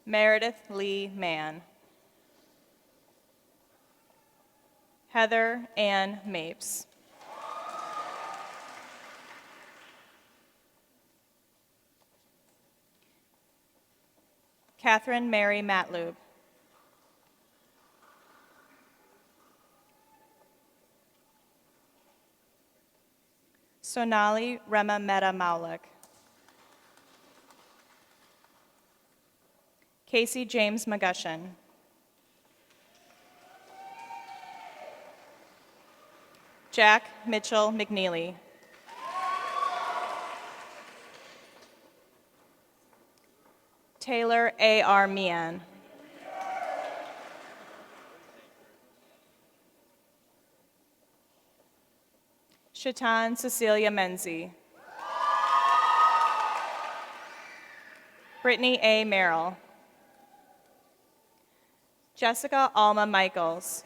Meredith Lee Mann. Heather Ann Mapes. Catherine Mary Matlube. Sonali Rema Mehta Maulik. Casey James McGushin. Jack Mitchell McNeely. Taylor A.R. Meehan. Shaitan Cecilia Menzie. Brittany A. Merrill. Jessica Alma Michaels.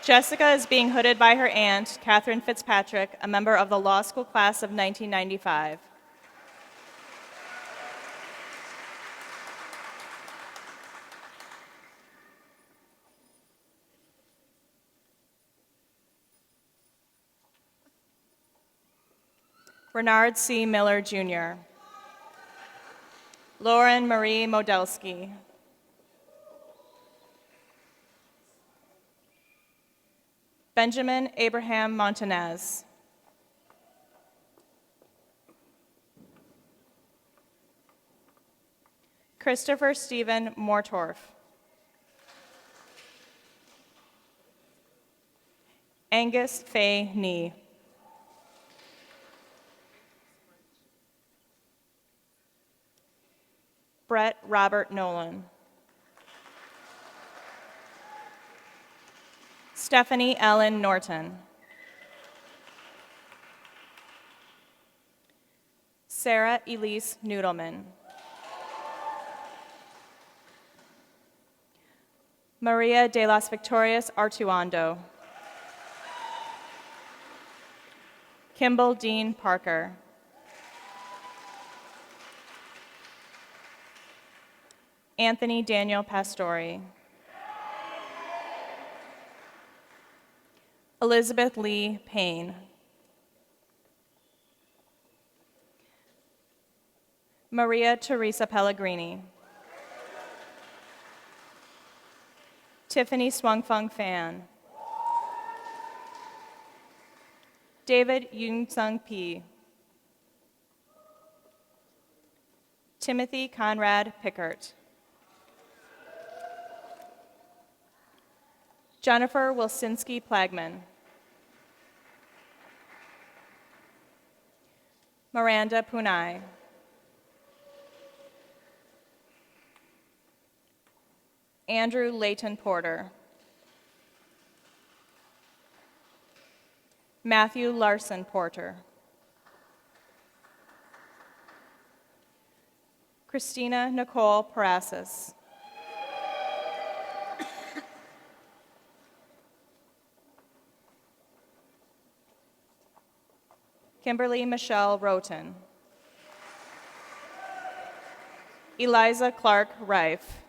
Jessica is being hooded by her aunt, Catherine Fitzpatrick, a member of the law school class of 1995. Bernard C. Miller, Jr. Lauren Marie Modelski. Benjamin Abraham Montanez. Christopher Stephen Mortorf. Angus Faye Nee. Brett Robert Nolan. Stephanie Ellen Norton. Sarah Elise Noodleman. Maria de las Victorias Artuondo. Kimball Dean Parker. Anthony Daniel Pastori. Elizabeth Lee Payne. Maria Teresa Pellegrini. Tiffany Swungfung Fan. David Yoon-sung P. Timothy Conrad Pickert. Jennifer Wilsinski Plagman. Miranda Punai. Andrew Layton Porter. Matthew Larson Porter. Christina Nicole Parasis. Kimberly Michelle Roten. Eliza Clark Reif.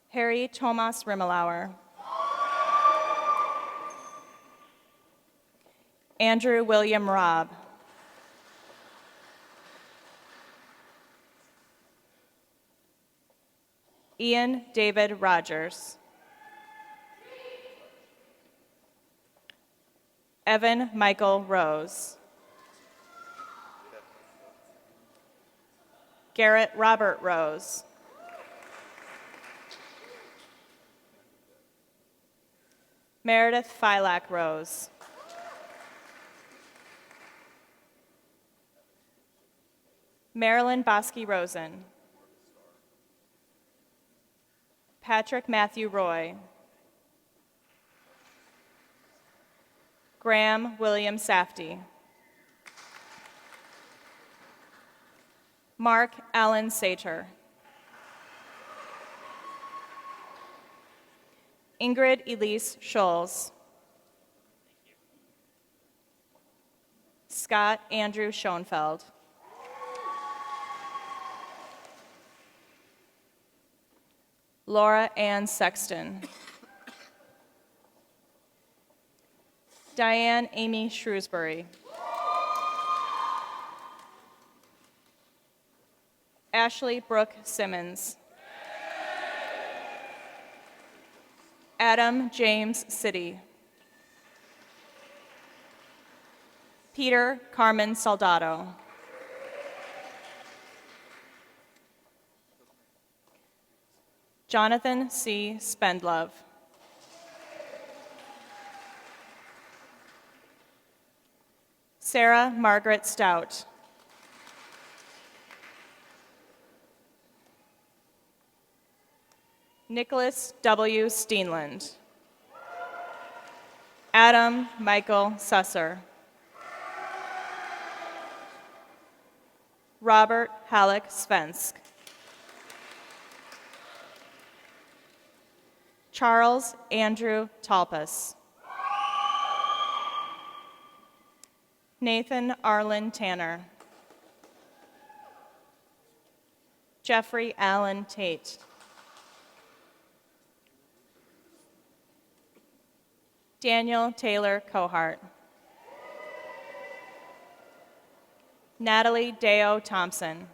Harry Thomas Rimmelauer. Andrew William Robb. Ian David Rogers. Evan Michael Rose. Garrett Robert Rose. Meredith Phylack Rose. Marilyn Bosky Rosen. Patrick Matthew Roy. Graham William Safdie. Mark Allen Sater. Ingrid Elise Scholes. Scott Andrew Schoenfeld. Laura Ann Sexton. Diane Amy Shrewsbury. Ashley Brooke Simmons. Adam James City. Peter Carmen Soldado. Jonathan C. Spendlove. Sarah Margaret Stout. Nicholas W. Steenland. Adam Michael Susser. Robert Halleck Svensk. Charles Andrew Talpas. Nathan Arlen Tanner. Jeffrey Allen Tate. Daniel Taylor Cohart. Natalie Deo Thompson.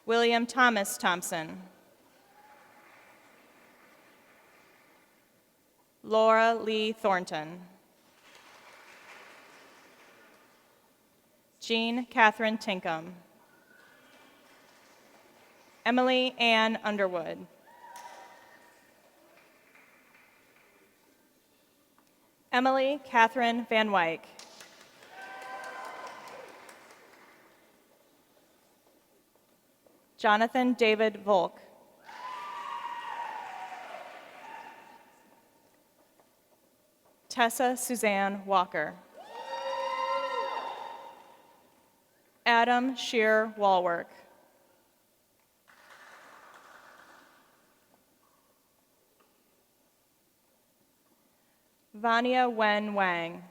William Thomas Thompson. Laura Lee Thornton. Jean Catherine Tinkham. Emily Ann Underwood. Emily Catherine Van Wyck. Jonathan David Volk. Tessa Suzanne Walker. Adam Shear Walwork. Vania Wen Wang.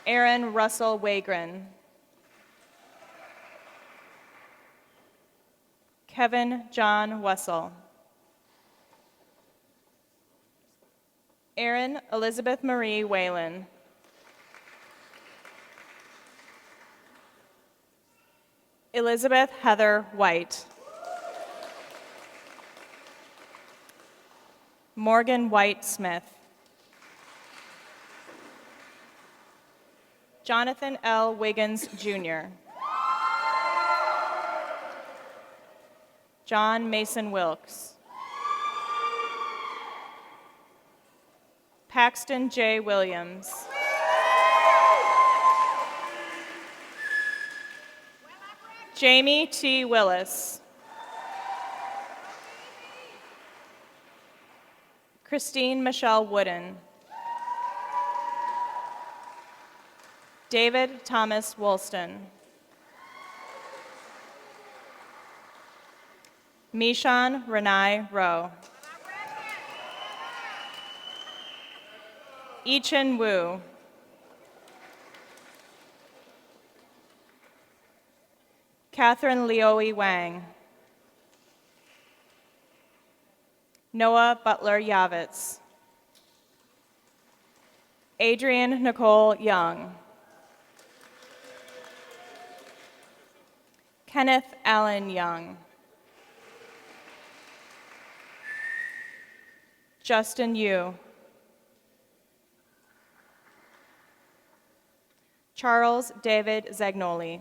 Aaron Russell Wagren. Kevin John Wessel. Erin Elizabeth Marie Whalen. Elizabeth Heather White. Morgan White Smith. Jonathan L. Wiggins, Jr. John Mason Wilkes. Paxton J. Williams. Jamie T. Willis. Christine Michelle Wooden. David Thomas Woolston. Mishan Renai Rowe. Ichin Wu. Catherine Leoe Wang. Noah Butler Yavitz. Adrian Nicole Young. Kenneth Allen Young. Justin Yu. Charles David Zagnoli.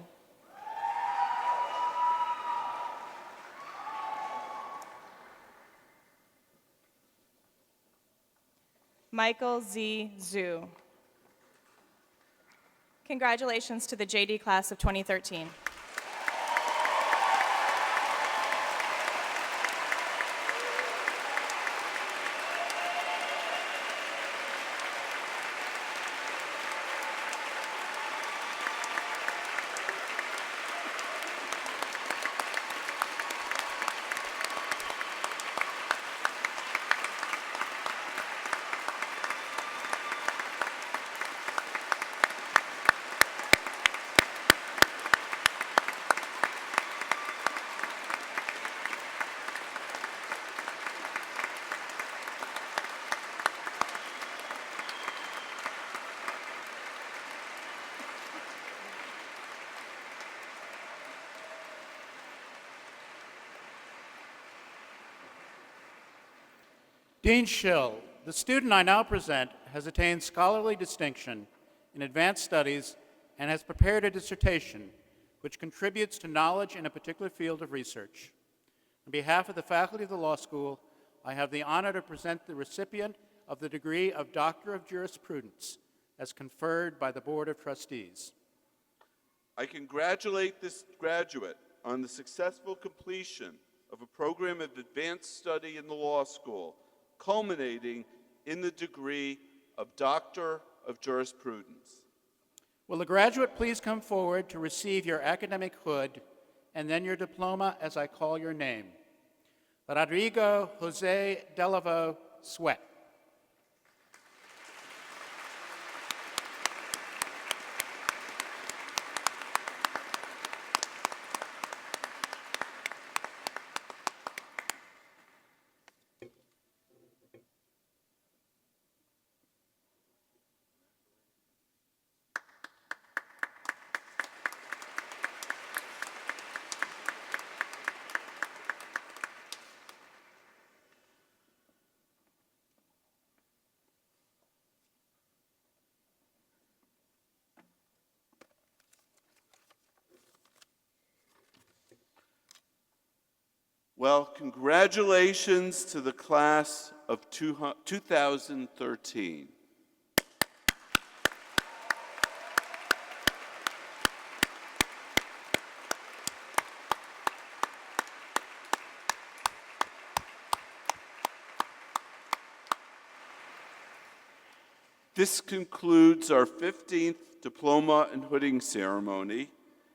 Michael Z. Zhu. Congratulations to the JD class of 2013. Dean Schill, the student I now present, has attained scholarly distinction in advanced studies and has prepared a dissertation which contributes to knowledge in a particular field of research. On behalf of the faculty of the law school, I have the honor to present the recipient of the degree of Doctor of Jurisprudence as conferred by the Board of Trustees. I congratulate this graduate on the successful completion of a program of advanced study in the law school, culminating in the degree of Doctor of Jurisprudence. Will the graduate please come forward to receive your academic hood and then your diploma as I call your name. Rodrigo Jose Delavo Sweat. Well, congratulations to the class of 2013. This concludes our 15th diploma and hooding ceremony,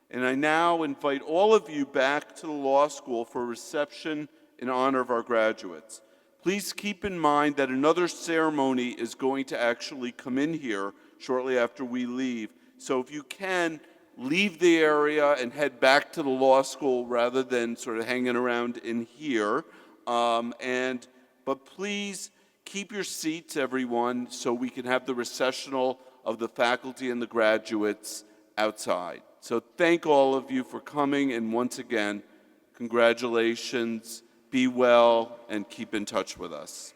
and I now invite all of you back to the law school for a reception in honor of our graduates. Please keep in mind that another ceremony is going to actually come in here shortly after we leave. So if you can, leave the area and head back to the law school rather than sort of hanging around in here. But please keep your seats, everyone, so we can have the recessional of the faculty and the graduates outside. So thank all of you for coming, and once again, congratulations, be well, and keep in touch with us.